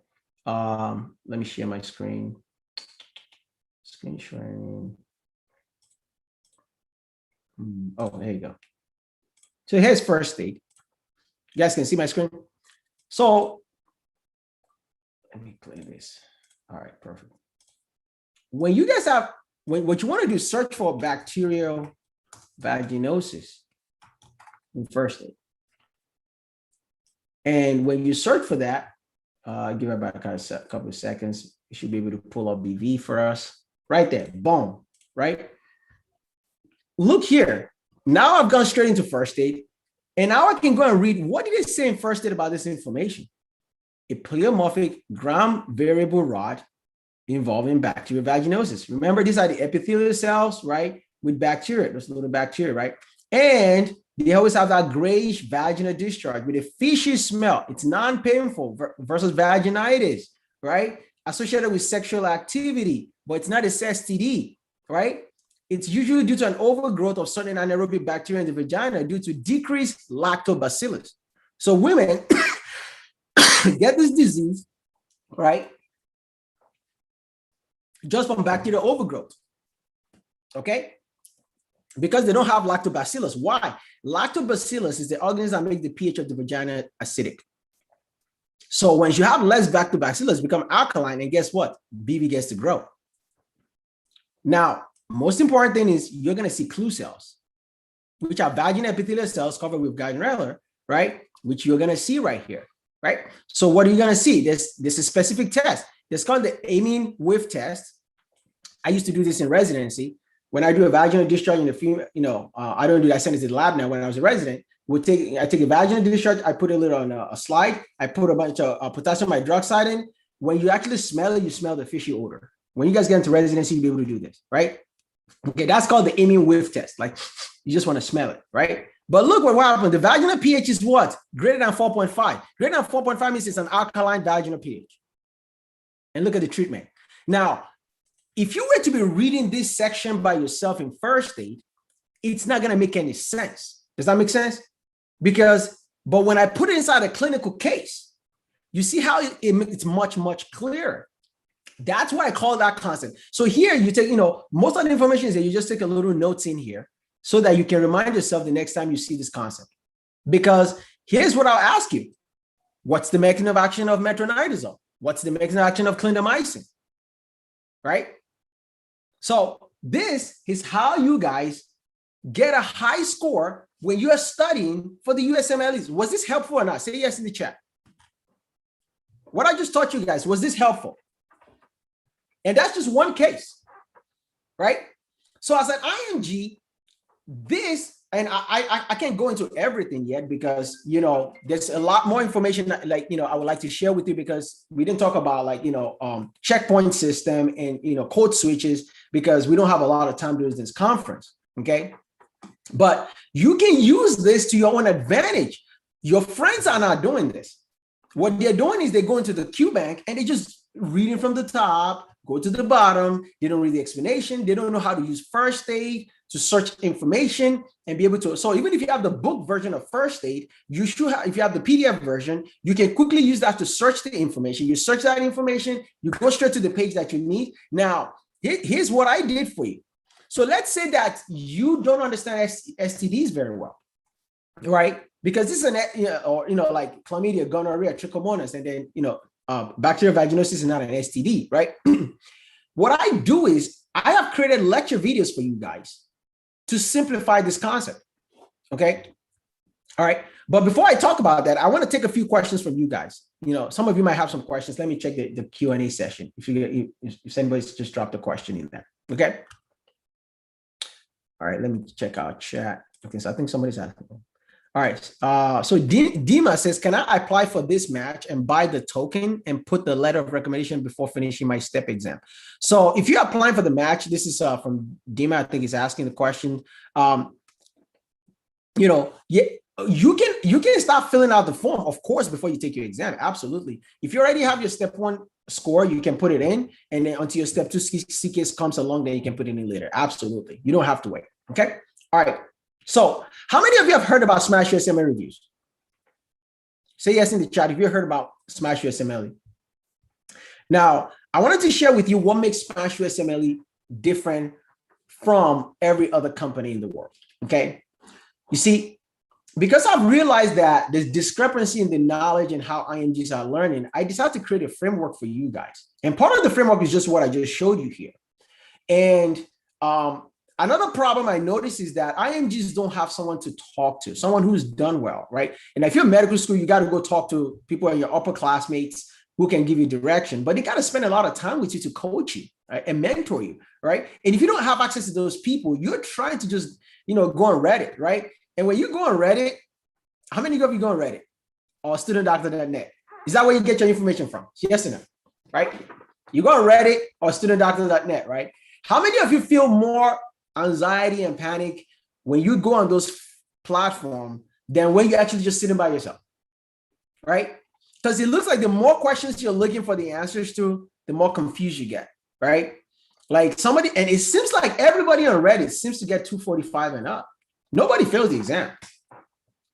[SPEAKER 1] Let me share my screen. Screen sharing. Oh, there you go. So here's first aid. You guys can see my screen. So let me clear this. All right, perfect. When you guys have, what you want to do is search for bacterial vaginosis in first aid. And when you search for that, give it about a couple of seconds, you should be able to pull up BV for us. Right there, boom, right? Look here. Now I've gone straight into first aid, and now I can go and read, what did it say in first aid about this information? A pleomorphic gram variable rod involving bacterial vaginosis. Remember, these are the epithelial cells, right? With bacteria, those little bacteria, right? And they always have that grayish vaginal discharge with a fishy smell. It's non-painful versus vaginitis, right? Associated with sexual activity, but it's not a STD, right? It's usually due to an overgrowth of certain anaerobic bacteria in the vagina due to decreased lactobacillus. So women get this disease, right? Just from bacterial overgrowth, okay? Because they don't have lactobacillus. Why? Lactobacillus is the organism that makes the pH of the vagina acidic. So when you have less lactobacillus, become alkaline, and guess what? BV gets to grow. Now, most important thing is you're going to see clue cells, which are vaginal epithelial cells covered with gardnerella, right? Which you're going to see right here, right? So what are you going to see? There's a specific test. It's called the amine whiff test. I used to do this in residency. When I do a vaginal discharge in the female, I don't do that. I send it to the lab now. When I was a resident, I take a vaginal discharge, I put a little on a slide, I put a bunch of potassium hydroxide in. When you actually smell it, you smell the fishy odor. When you guys get into residency, you'll be able to do this, right? Okay, that's called the amine whiff test. Like, you just want to smell it, right? But look what happened. The vaginal pH is what? Greater than 4.5. Greater than 4.5 means it's an alkaline vaginal pH. And look at the treatment. Now, if you were to be reading this section by yourself in first aid, it's not going to make any sense. Does that make sense? But when I put it inside a clinical case, you see how it's much, much clearer. That's why I call that concept. So here you take, most of the information is that you just take a little notes in here so that you can remind yourself the next time you see this concept. Because here's what I'll ask you. What's the mechanism of action of metronidazole? What's the mechanism of action of clindamycin? Right? So this is how you guys get a high score when you are studying for the USMLEs. Was this helpful or not? Say yes in the chat. What I just taught you guys, was this helpful? And that's just one case, right? So as an IMG, this, and I can't go into everything yet because, you know, there's a lot more information that, like, you know, I would like to share with you, because we didn't talk about, like, you know, checkpoint system and, you know, code switches, because we don't have a lot of time to do this conference. Okay. But you can use this to your own advantage. Your friends are not doing this. What they're doing is they go into the QBank and they just reading from the top, go to the bottom. They don't read the explanation. They don't know how to use first aid to search information and be able to. So even if you have the book version of first aid, you should have, if you have the PDF version, you can quickly use that to search the information. You search that information, you go straight to the page that you need. Now, here's what I did for you. So let's say that you don't understand STDs very well, right? Because this is an, or, you know, like chlamydia, gonorrhea, trichomonas, and then, you know, bacterial vaginosis is not an STD, right? What I do is I have created lecture videos for you guys to simplify this concept, okay? All right, but before I talk about that, I want to take a few questions from you guys. You know, some of you might have some questions. Let me check the Q&A session. If anybody's just dropped a question in there, okay? All right, let me check out chat. Okay, so I think somebody's asking. All right, so Dima says, can I apply for this match and buy the token and put the letter of recommendation before finishing my step exam? So if you're applying for the match, this is from Dima, I think he's asking the question. You know, yeah, you can start filling out the form, of course, before you take your exam. Absolutely. If you already have your step 1 score, you can put it in, and then until your step 2 CKS comes along, then you can put it in later. Absolutely. You don't have to wait. Okay. All right. So how many of you have heard about SmashUSMLE reviews? Say yes in the chat if you heard about SmashUSMLE. Now, I wanted to share with you what makes SmashUSMLE different from every other company in the world. Okay. You see, because I've realized that there's discrepancy in the knowledge and how IMGs are learning, I decided to create a framework for you guys. And part of the framework is just what I just showed you here. And another problem I noticed is that IMGs don't have someone to talk to, someone who's done well, right? And if you're in medical school, you got to go talk to people in your upper classmates who can give you direction, but they got to spend a lot of time with you to coach you, right, and mentor you, right? And if you don't have access to those people, you're trying to just, you know, go on Reddit, right? And when you go on Reddit, how many of you go on Reddit or studentdoctor.net? Is that where you get your information from? Yes or no, right? You go on Reddit or studentdoctor.net, right? How many of you feel more anxiety and panic when you go on those platforms than when you're actually just sitting by yourself, right? Because it looks like the more questions you're looking for the answers to, the more confused you get, right? Like somebody, and it seems like everybody on Reddit seems to get 245 and up. Nobody fails the exam,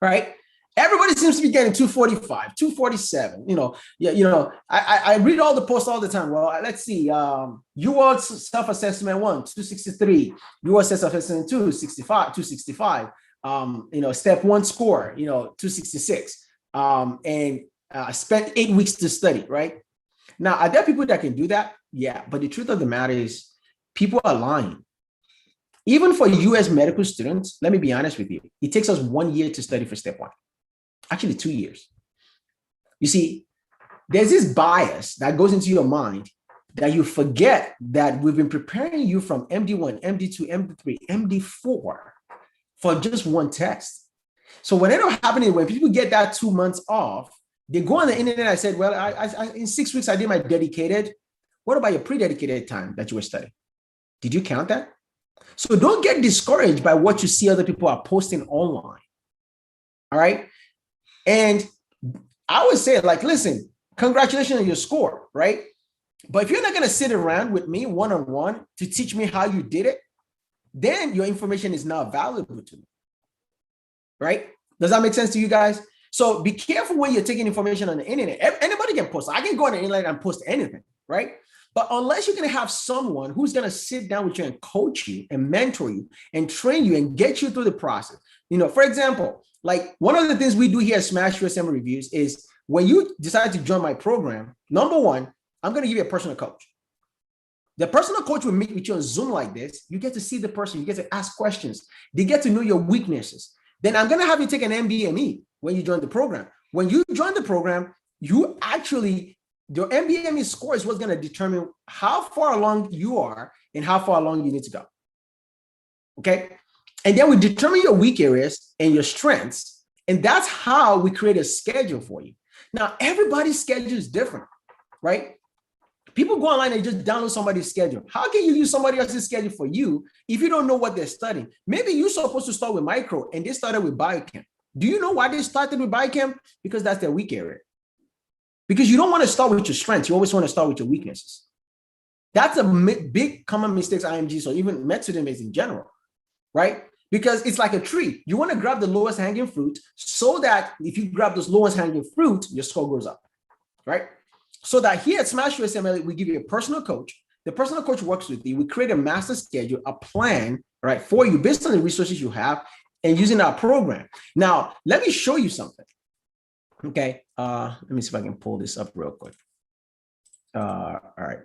[SPEAKER 1] right? Everybody seems to be getting 245, 247. You know, yeah, you know, I read all the posts all the time. Well, let's see. UL self-assessment 1, 263. UL self-assessment 2, 65, 265. You know, step 1 score, you know, 266. And spent 8 weeks to study, right? Now, are there people that can do that? Yeah, but the truth of the matter is people are lying. Even for US medical students, let me be honest with you, it takes us 1 year to study for step 1. Actually 2 years. You see, there's this bias that goes into your mind that you forget that we've been preparing you from MD1, MD2, MD3, MD4 for just one test. So what ended up happening when people get that 2 months off, they go on the internet. I said, well, I in 6 weeks, I did my dedicated. What about your pre-dedicated time that you were studying? Did you count that? So don't get discouraged by what you see other people are posting online. All right. And I would say, like, listen, congratulations on your score, right? But if you're not going to sit around with me one-on-one to teach me how you did it, then your information is not valuable to me, right? Does that make sense to you guys? So be careful when you're taking information on the internet. Anybody can post. I can go on the internet and post anything, right? But unless you're going to have someone who's going to sit down with you and coach you and mentor you and train you and get you through the process. You know, for example, like one of the things we do here at SmashUSMLE Reviews is when you decide to join my program, number one, I'm going to give you a personal coach. The personal coach will meet with you on Zoom like this. You get to see the person. You get to ask questions. They get to know your weaknesses. Then I'm going to have you take an MBME when you join the program. When you join the program, you actually, your MBME score is what's going to determine how far along you are and how far along you need to go. Okay. And then we determine your weak areas and your strengths. And that's how we create a schedule for you. Now, everybody's schedule is different, right? People go online and just download somebody's schedule. How can you use somebody else's schedule for you if you don't know what they're studying? Maybe you're supposed to start with micro and they started with biochem. Do you know why they started with biochem? Because that's their weak area. Because you don't want to start with your strengths. You always want to start with your weaknesses. That's a big common mistakes IMG, so even med students in general, right? Because it's like a tree. You want to grab the lowest hanging fruit so that if you grab those lowest hanging fruit, your score goes up, right? So that here at SmashUSMLE, we give you a personal coach. The personal coach works with you. We create a master schedule, a plan, right, for you based on the resources you have and using our program. Now, let me show you something. Okay, let me see if I can pull this up real quick. All right.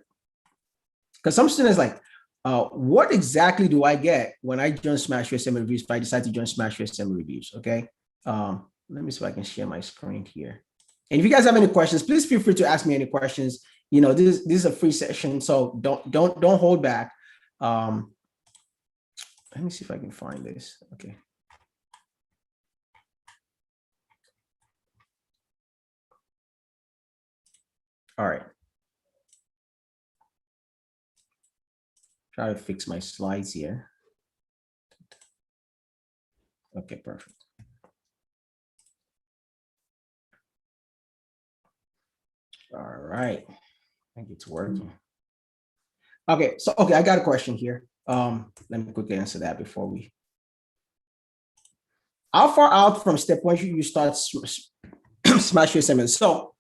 [SPEAKER 1] Because some students like, what exactly do I get when I join SmashUSMLE Reviews if I decide to join SmashUSMLE Reviews, okay? Let me see if I can share my screen here. And if you guys have any questions, please feel free to ask me any questions. You know, this is a free session, so don't hold back. Let me see if I can find this. Okay. All right. Try to fix my slides here. Okay, perfect. All right, I think it's working. Okay, so I got a question here. Let me quickly answer that before we. How far out from step one should you start SmashUSMLE? So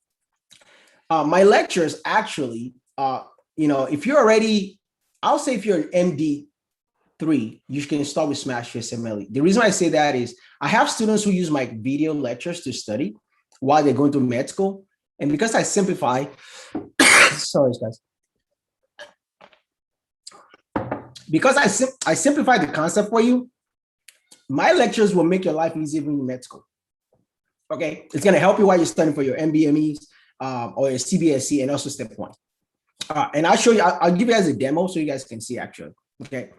[SPEAKER 1] my lectures actually, you know, if you're already, I'll say if you're an MD3, you can start with SmashUSMLE. The reason I say that is I have students who use my video lectures to study while they're going through med school. And because I simplify, sorry guys, because I simplify the concept for you, my lectures will make your life easier when you're in med school. Okay, it's gonna help you while you're studying for your MBMEs or your CBSC and also step one. And I'll show you, I'll give you guys a demo so you guys can see actually. Okay,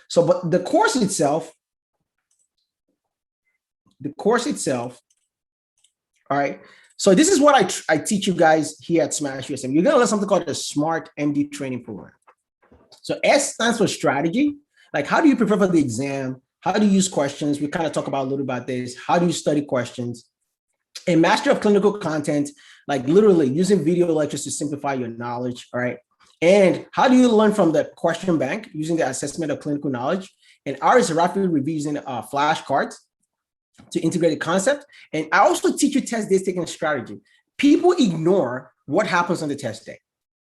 [SPEAKER 1] so but the course itself, all right. So this is what I teach you guys here at SmashUSMLE. You're gonna learn something called the SMART MD training program. So S stands for strategy. Like how do you prepare for the exam? How do you use questions? We kind of talk about a little about this. How do you study questions? And mastery of clinical content, like literally using video lectures to simplify your knowledge, all right? And how do you learn from the question bank using the assessment of clinical knowledge? And R is rapid review using flashcards to integrate the concept. And I also teach you test days taking strategy. People ignore what happens on the test day.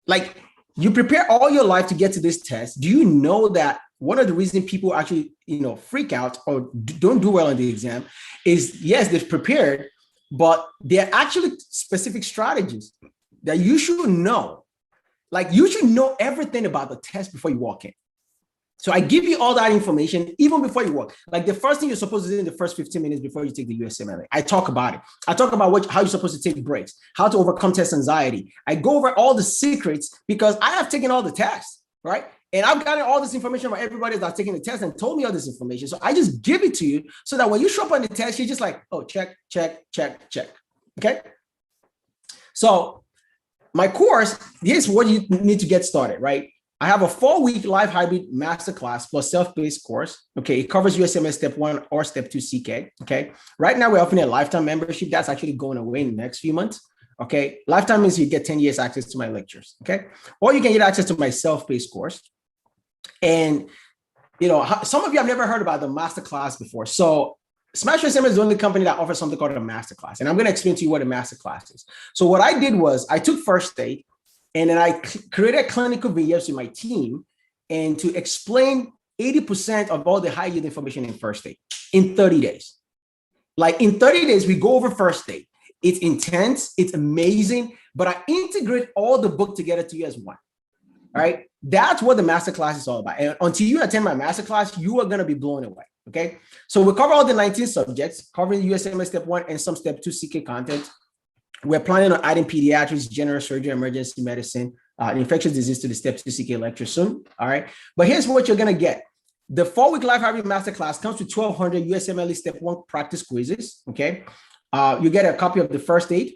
[SPEAKER 1] Like you prepare all your life to get to this test. Do you know that one of the reasons people actually, you know, freak out or don't do well in the exam is, yes, they've prepared, but they're actually specific strategies that you should know. Like you should know everything about the test before you walk in. So I give you all that information even before you walk. Like the first thing you're supposed to do in the first 15 minutes before you take the USMLE, I talk about it. I talk about how you're supposed to take breaks, how to overcome test anxiety. I go over all the secrets because I have taken all the tests, right? And I've gotten all this information from everybody that's taking the test and told me all this information. So I just give it to you so that when you show up on the test, you're just like, oh, check, check, check, check. Okay. So my course, here's what you need to get started, right? I have a 4-week live hybrid masterclass plus self-paced course. Okay, it covers USMLE step 1 or step 2 CK. Okay, right now we're offering a lifetime membership that's actually going away in the next few months. Okay, lifetime means you get 10 years access to my lectures. Okay, or you can get access to my self-paced course. And you know, some of you have never heard about the masterclass before. So SmashUSMLE is the only company that offers something called a masterclass, and I'm going to explain to you what a masterclass is. So what I did was I took first aid. And then I created clinical videos with my team and to explain 80% of all the high yield information in first aid in 30 days. Like in 30 days, we go over first aid. It's intense, it's amazing, but I integrate all the book together to you as one. All right. That's what the masterclass is all about. And until you attend my masterclass, you are going to be blown away. Okay. So we cover all the 19 subjects, covering USMLE step 1 and some step 2 CK content. We're planning on adding pediatrics, general surgery, emergency medicine, infectious disease to the step 2 CK lecture soon. All right. But here's what you're going to get. The 4-week life hacking masterclass comes with 1,200 USMLE Step 1 practice quizzes, okay? You get a copy of the first aid,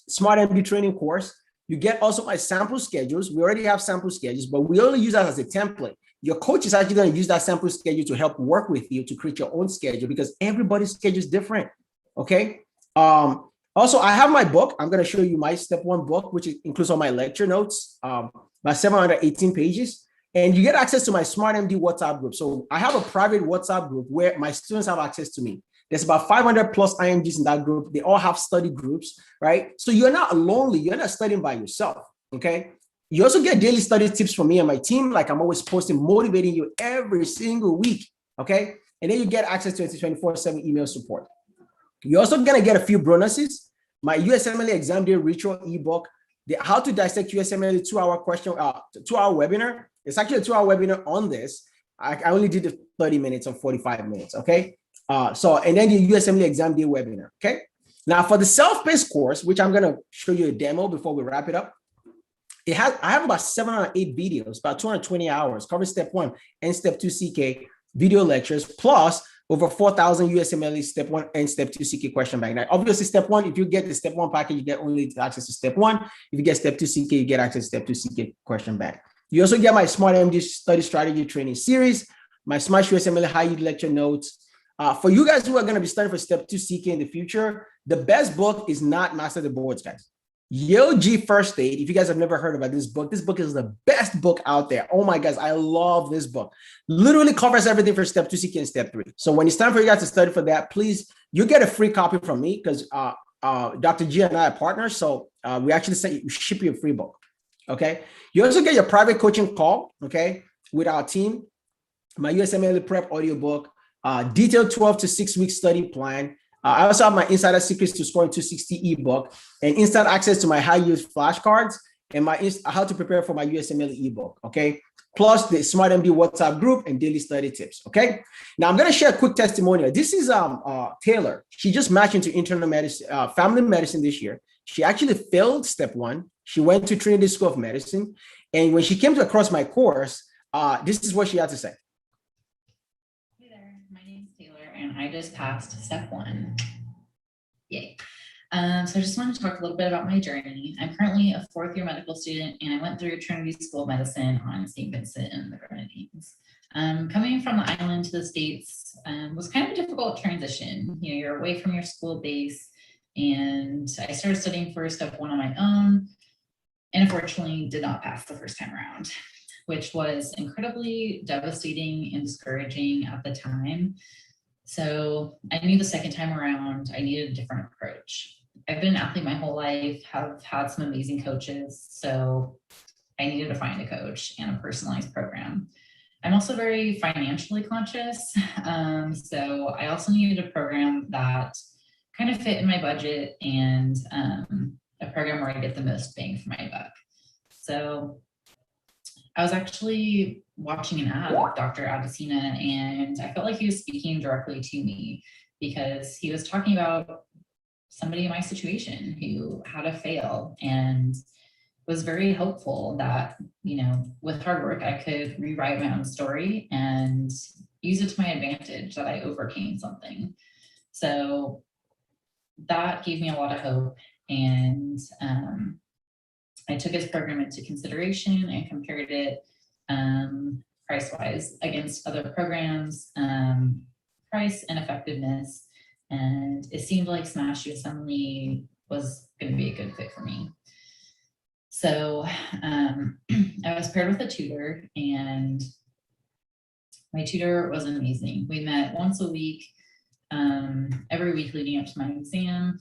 [SPEAKER 1] Smart MD training course. You get also my sample schedules. We already have sample schedules, but we only use that as a template. Your coach is actually going to use that sample schedule to help work with you to create your own schedule because everybody's schedule is different, okay? Also, I have my book. I'm going to show you my Step 1 book, which includes all my lecture notes, about 718 pages. And you get access to my Smart MD WhatsApp group. So I have a private WhatsApp group where my students have access to me. There's about 500 plus IMGs in that group. They all have study groups, right? So you're not lonely. You're not studying by yourself, okay? You also get daily study tips from me and my team. Like I'm always posting, motivating you every single week, okay? And then you get access to 24/7 email support. You're also gonna get a few bonuses. My USMLE exam day ritual ebook, the How to Dissect USMLE 2-hour question, 2-hour webinar. It's actually a 2-hour webinar on this. I only did the 30 minutes or 45 minutes, okay? And then the USMLE exam day webinar, okay? Now for the self-paced course, which I'm gonna show you a demo before we wrap it up. I have about 708 videos, about 220 hours, covering Step 1 and Step 2 CK video lectures, plus over 4,000 USMLE Step 1 and Step 2 CK question bank. Now, obviously, Step 1, if you get the Step 1 package, you get only access to Step 1. If you get Step 2 CK, you get access to Step 2 CK question bank. You also get my Smart MD Study Strategy Training Series, my SmashUSMLE High Yield Lecture Notes. For you guys who are going to be studying for Step 2 CK in the future, the best book is not Master the Boards, guys. Yale G First Aid. If you guys have never heard about this book is the best book out there. Oh my gosh, I love this book. Literally covers everything for Step 2 CK and Step 3. So when it's time for you guys to study for that, please, you get a free copy from me because Dr. G and I are partners. So we actually ship you a free book. Okay. You also get your private coaching call, okay, with our team, my USMLE prep audiobook, detailed 12 to 6 week study plan. I also have my Insider Secrets to Scoring 260 ebook and instant access to my high yield flashcards and my How to Prepare for my USMLE ebook, okay? Plus the Smart MD WhatsApp group and daily study tips, okay? Now I'm gonna share a quick testimonial. This is Taylor. She just matched into internal medicine, family medicine this year. She actually failed Step 1. She went to Trinity School of Medicine. And when she came across my course, this is what she had to say.
[SPEAKER 2] And I just passed Step 1. Yay. So I just wanted to talk a little bit about my journey. I'm currently a 4th-year medical student, and I went through Trinity School of Medicine on St. Vincent and the Grenadines. Coming from the island to the States was kind of a difficult transition. You know, you're away from your school base, and I started studying for Step 1 on my own, and unfortunately did not pass the first time around, which was incredibly devastating and discouraging at the time. So I knew the second time around, I needed a different approach. I've been an athlete my whole life, have had some amazing coaches, so I needed to find a coach and a personalized program. I'm also very financially conscious, so I also needed a program that kind of fit in my budget and a program where I get the most bang for my buck. So I was actually watching an ad with Dr. Adesina, and I felt like he was speaking directly to me because he was talking about somebody in my situation who had a fail and was very hopeful that, you know, with hard work, I could rewrite my own story and use it to my advantage, that I overcame something. So that gave me a lot of hope. And I took his program into consideration and compared it price-wise against other programs, price and effectiveness. And it seemed like SmashUSMLE was going to be a good fit for me. So I was paired with a tutor, and my tutor was amazing. We met once a week, every week leading up to my exam.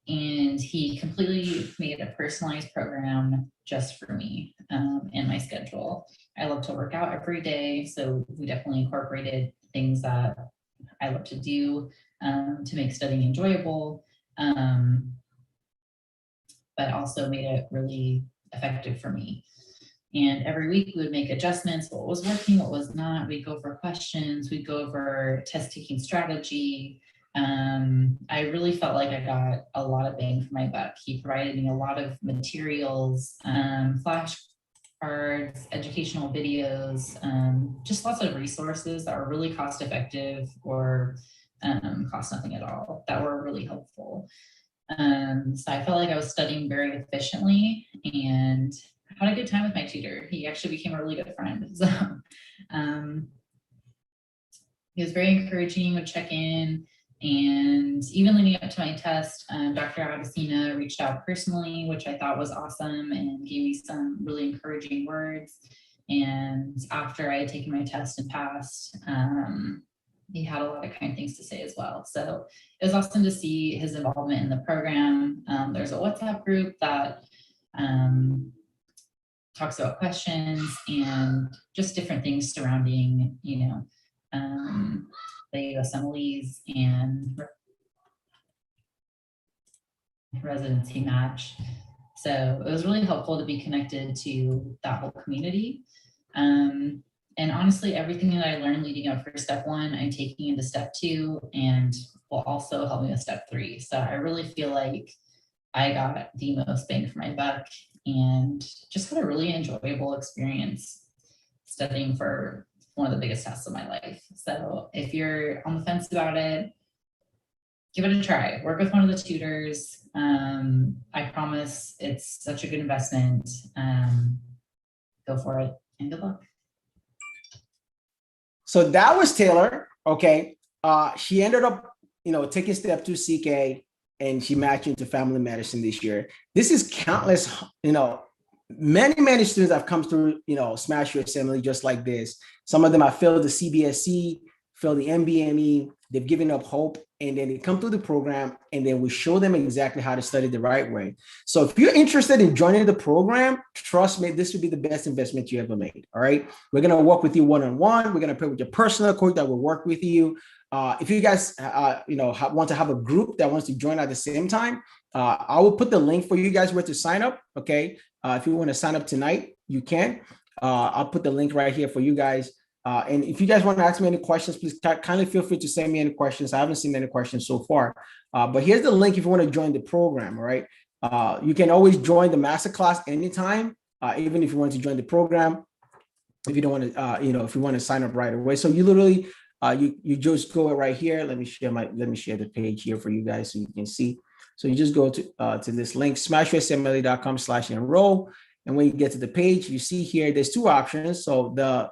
[SPEAKER 2] And he completely made a personalized program just for me and my schedule. I love to work out every day, so we definitely incorporated things that I love to do to make studying enjoyable, but also made it really effective for me. And every week we would make adjustments, what was working, what was not. We'd go over questions, we'd go over test taking strategy. I really felt like I got a lot of bang for my buck. He provided me a lot of materials, cards, educational videos, just lots of resources that are really cost effective or cost nothing at all, that were really helpful. So I felt like I was studying very efficiently and had a good time with my tutor. He actually became a really good friend. So he was very encouraging, would check in, and even leading up to my test, Dr. Augustina reached out personally, which I thought was awesome, and gave me some really encouraging words. And after I had taken my test and passed, he had a lot of kind things to say as well. So it was awesome to see his involvement in the program. There's a WhatsApp group that talks about questions and just different things surrounding, the USMLEs and residency match. So it was really helpful to be connected to that whole community. And honestly, everything that I learned leading up for step 1, I'm taking into step 2 and will also help me with step 3. So I really feel like I got the most bang for my buck and just had a really enjoyable experience studying for one of the biggest tests of my life. So if you're on the fence about it, give it a try. Work with one of the tutors. I promise it's such a good investment. Go for it and good luck.
[SPEAKER 1] So that was Taylor. Okay. She ended up, taking step 2 CK, and she matched into family medicine this year. This is countless, many students have come through, SmashUSMLE just like this. Some of them have failed the CBSC, failed the MBME, they've given up hope, and then they come through the program, and then we show them exactly how to study the right way. So if you're interested in joining the program, trust me, this would be the best investment you ever made. All right. We're going to work with you one-on-one. We're going to put with your personal coach that will work with you. If you guys, want to have a group that wants to join at the same time, I will put the link for you guys where to sign up. Okay. If you want to sign up tonight, you can. I'll put the link right here for you guys. And if you guys want to ask me any questions, please kindly feel free to send me any questions. I haven't seen any questions so far, but here's the link if you want to join the program. All right. You can always join the masterclass anytime, even if you want to join the program. If you don't want to, if you want to sign up right away. So you literally, you just go right here. Let me share the page here for you guys so you can see. So you just go to this link, smashusmle.com/enroll. And when you get to the page, you see here, there's 2 options. So the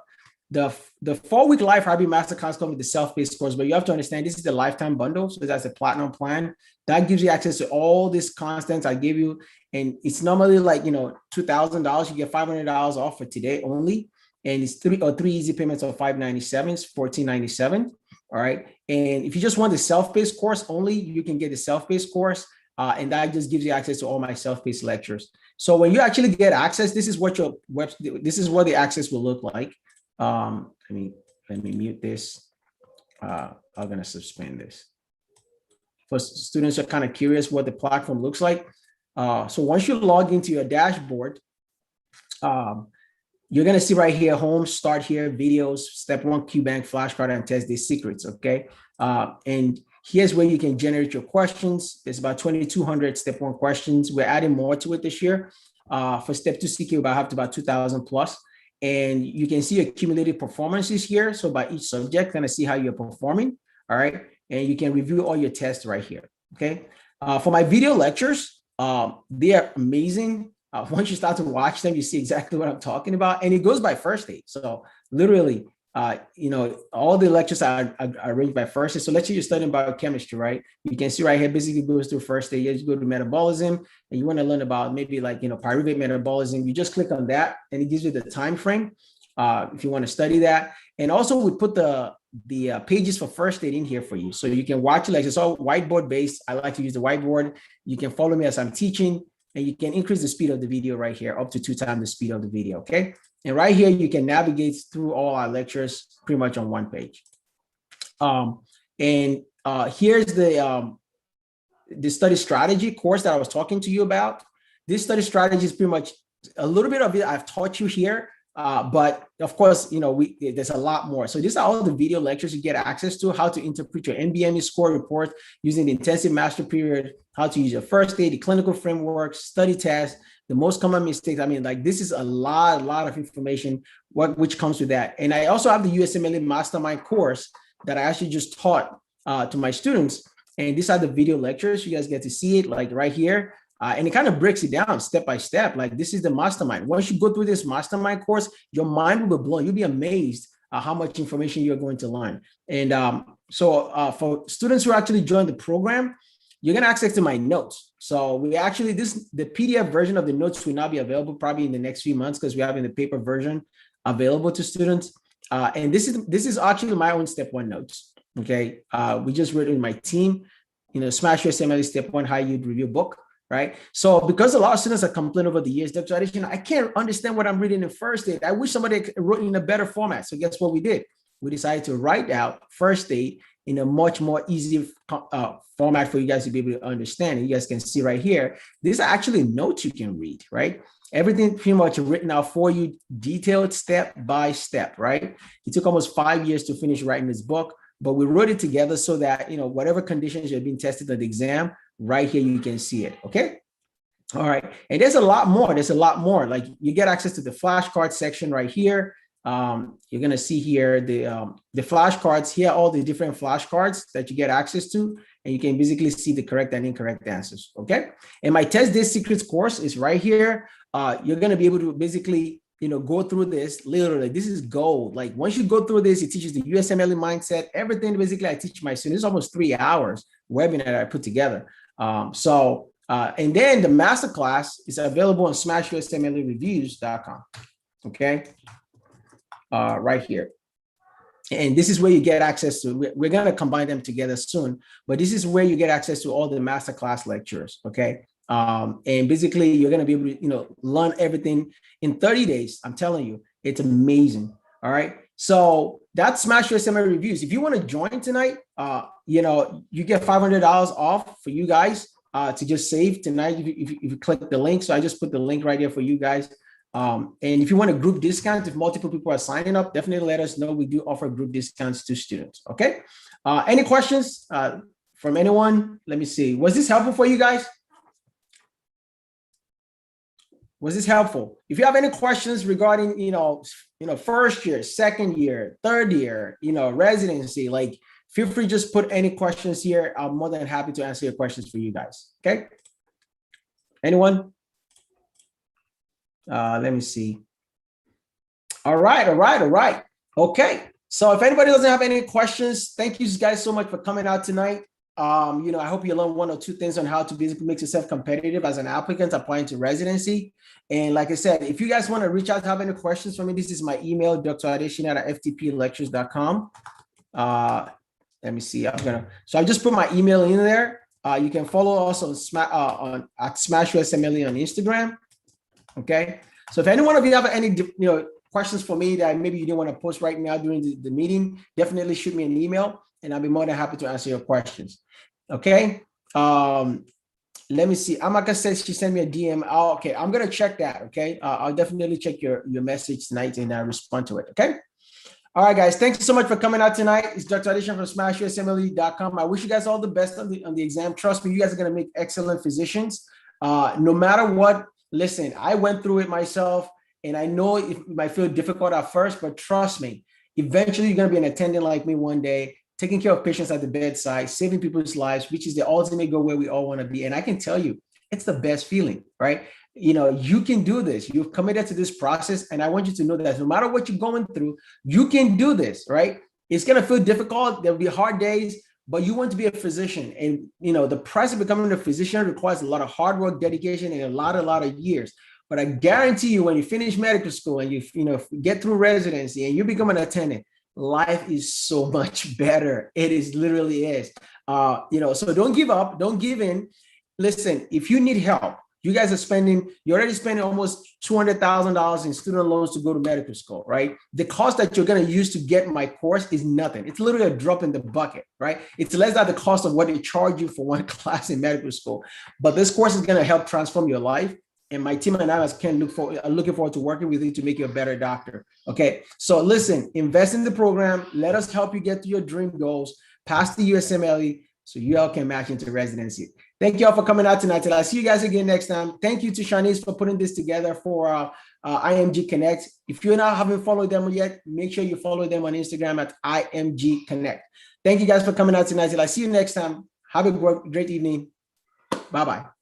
[SPEAKER 1] 4-week life RB masterclass comes with the self-paced course, but you have to understand this is the lifetime bundle. So that's a platinum plan that gives you access to all this content I give you. And it's normally like, $2,000, you get $500 off for today only. And it's 3 easy payments of $597, it's $1,497. All right. And if you just want the self-paced course only, you can get the self-paced course. And that just gives you access to all my self-paced lectures. So when you actually get access, this is what this is what the access will look like. Let me mute this. I'm gonna suspend this. For students who are kind of curious what the platform looks like. So once you log into your dashboard, you're gonna see right here, home, start here, videos, step 1, QBank, flashcard, and test the secrets. Okay. And here's where you can generate your questions. There's about 2,200 step 1 questions. We're adding more to it this year. For step 2 CK, we'll have to about 2,000 plus. And you can see accumulated performances here. So by each subject, kind of see how you're performing. All right. And you can review all your tests right here. Okay. For my video lectures, they are amazing. Once you start to watch them, you see exactly what I'm talking about. And it goes by first aid. So literally, all the lectures are arranged by first aid. So let's say you're studying biochemistry, right? You can see right here, basically goes through first aid. You go to metabolism, and you want to learn about maybe like, pyruvate metabolism. You just click on that, and it gives you the time frame if you want to study that. And also we put the pages for first aid in here for you. So you can watch it like it's all whiteboard based. I like to use the whiteboard. You can follow me as I'm teaching, and you can increase the speed of the video right here up to 2 times the speed of the video. Okay. And right here, you can navigate through all our lectures pretty much on one page. Here's the study strategy course that I was talking to you about. This study strategy is pretty much a little bit of it I've taught you here. But of course, there's a lot more. So these are all the video lectures you get access to: how to interpret your NBME score report using the intensive master period, how to use your first aid, the clinical framework, study tests, the most common mistakes. I mean, like this is a lot of information which comes with that. And I also have the USMLE Mastermind course that I actually just taught to my students. And these are the video lectures. You guys get to see it like right here. And it kind of breaks it down step by step. Like this is the mastermind. Once you go through this mastermind course, your mind will be blown. You'll be amazed how much information you're going to learn. And so for students who actually join the program, you're going to access to my notes. So we actually, the PDF version of the notes will not be available probably in the next few months because we're having the paper version available to students. And this is actually my own step one notes. Okay. We just wrote it with my team, SmashUSMLE step one, how you'd review a book. Right. So because a lot of students have complained over the years, Dr. Addition, I can't understand what I'm reading in first aid. I wish somebody wrote in a better format. So guess what we did? We decided to write out first aid in a much more easy format for you guys to be able to understand. And you guys can see right here, these are actually notes you can read, right? Everything pretty much written out for you, detailed step by step, right? It took almost 5 years to finish writing this book, but we wrote it together so that, whatever conditions you're being tested at the exam, right here, you can see it, okay? All right, and there's a lot more. Like you get access to the flashcard section right here. You're gonna see here the flashcards here, all the different flashcards that you get access to, and you can basically see the correct and incorrect answers, okay? And my Test Day Secrets course is right here. You're gonna be able to basically, go through this, literally, this is gold. Like once you go through this, it teaches the USMLE mindset, everything basically I teach my students. It's almost 3 hours webinar that I put together. And then the masterclass is available on SmashUSMLEreviews.com. Okay, right here. And this is where you get access to, we're going to combine them together soon, but this is where you get access to all the masterclass lectures. Okay. And basically you're going to be able to, learn everything in 30 days. I'm telling you, it's amazing. All right. So that's SmashUSMLE Reviews. If you want to join tonight, you get $500 off for you guys to just save tonight if you click the link. So I just put the link right here for you guys. And if you want a group discount, if multiple people are signing up, definitely let us know. We do offer group discounts to students. Okay. Any questions from anyone? Let me see. Was this helpful for you guys? Was this helpful? If you have any questions regarding, first year, second year, third year, residency, like feel free, just put any questions here. I'm more than happy to answer your questions for you guys. Okay. Anyone? Let me see. All right. Okay. So if anybody doesn't have any questions, thank you guys so much for coming out tonight. I hope you learned 1 or 2 things on how to basically make yourself competitive as an applicant applying to residency. And like I said, if you guys want to reach out to have any questions for me, this is my email, draddition@ftplectures.com. Let me see. So I just put my email in there. You can follow us on at SmashUSMLE on Instagram. Okay. So if any one of you have any questions for me that maybe you didn't want to post right now during the meeting, definitely shoot me an email and I'll be more than happy to answer your questions. Okay. Let me see. Amaka says she sent me a DM. Oh, okay. I'm gonna check that. Okay. I'll definitely check your message tonight and respond to it. Okay. All right, guys. Thank you so much for coming out tonight. It's Dr. Addition from SmashUSMLE.com. I wish you guys all the best on the exam. Trust me, you guys are gonna make excellent physicians. No matter what. Listen, I went through it myself, and I know it might feel difficult at first, but trust me, eventually you're going to be an attendant like me one day, taking care of patients at the bedside, saving people's lives, which is the ultimate goal where we all want to be. And I can tell you, it's the best feeling, right? You can do this. You've committed to this process, and I want you to know that no matter what you're going through, you can do this, right? It's going to feel difficult. There'll be hard days, but you want to be a physician, and the price of becoming a physician requires a lot of hard work, dedication, and a lot of years. But I guarantee you, when you finish medical school and you get through residency and you become an attendant, life is so much better. It literally is. So don't give up, don't give in. Listen, if you need help, you guys you're already spending almost $200,000 in student loans to go to medical school, right? The cost that you're going to use to get my course is nothing. It's literally a drop in the bucket, right? It's less than the cost of what they charge you for one class in medical school. But this course is going to help transform your life. And my team and I are looking forward to working with you to make you a better doctor. Okay. So listen, invest in the program. Let us help you get to your dream goals, pass the USMLE, so you all can match into residency. Thank you all for coming out tonight. Till I see you guys again next time. Thank you to Shanice for putting this together for IMG Connect. If you're not haven't followed them yet, make sure you follow them on Instagram at IMG Connect. Thank you guys for coming out tonight. Till I see you next time. Have a great evening. Bye-bye.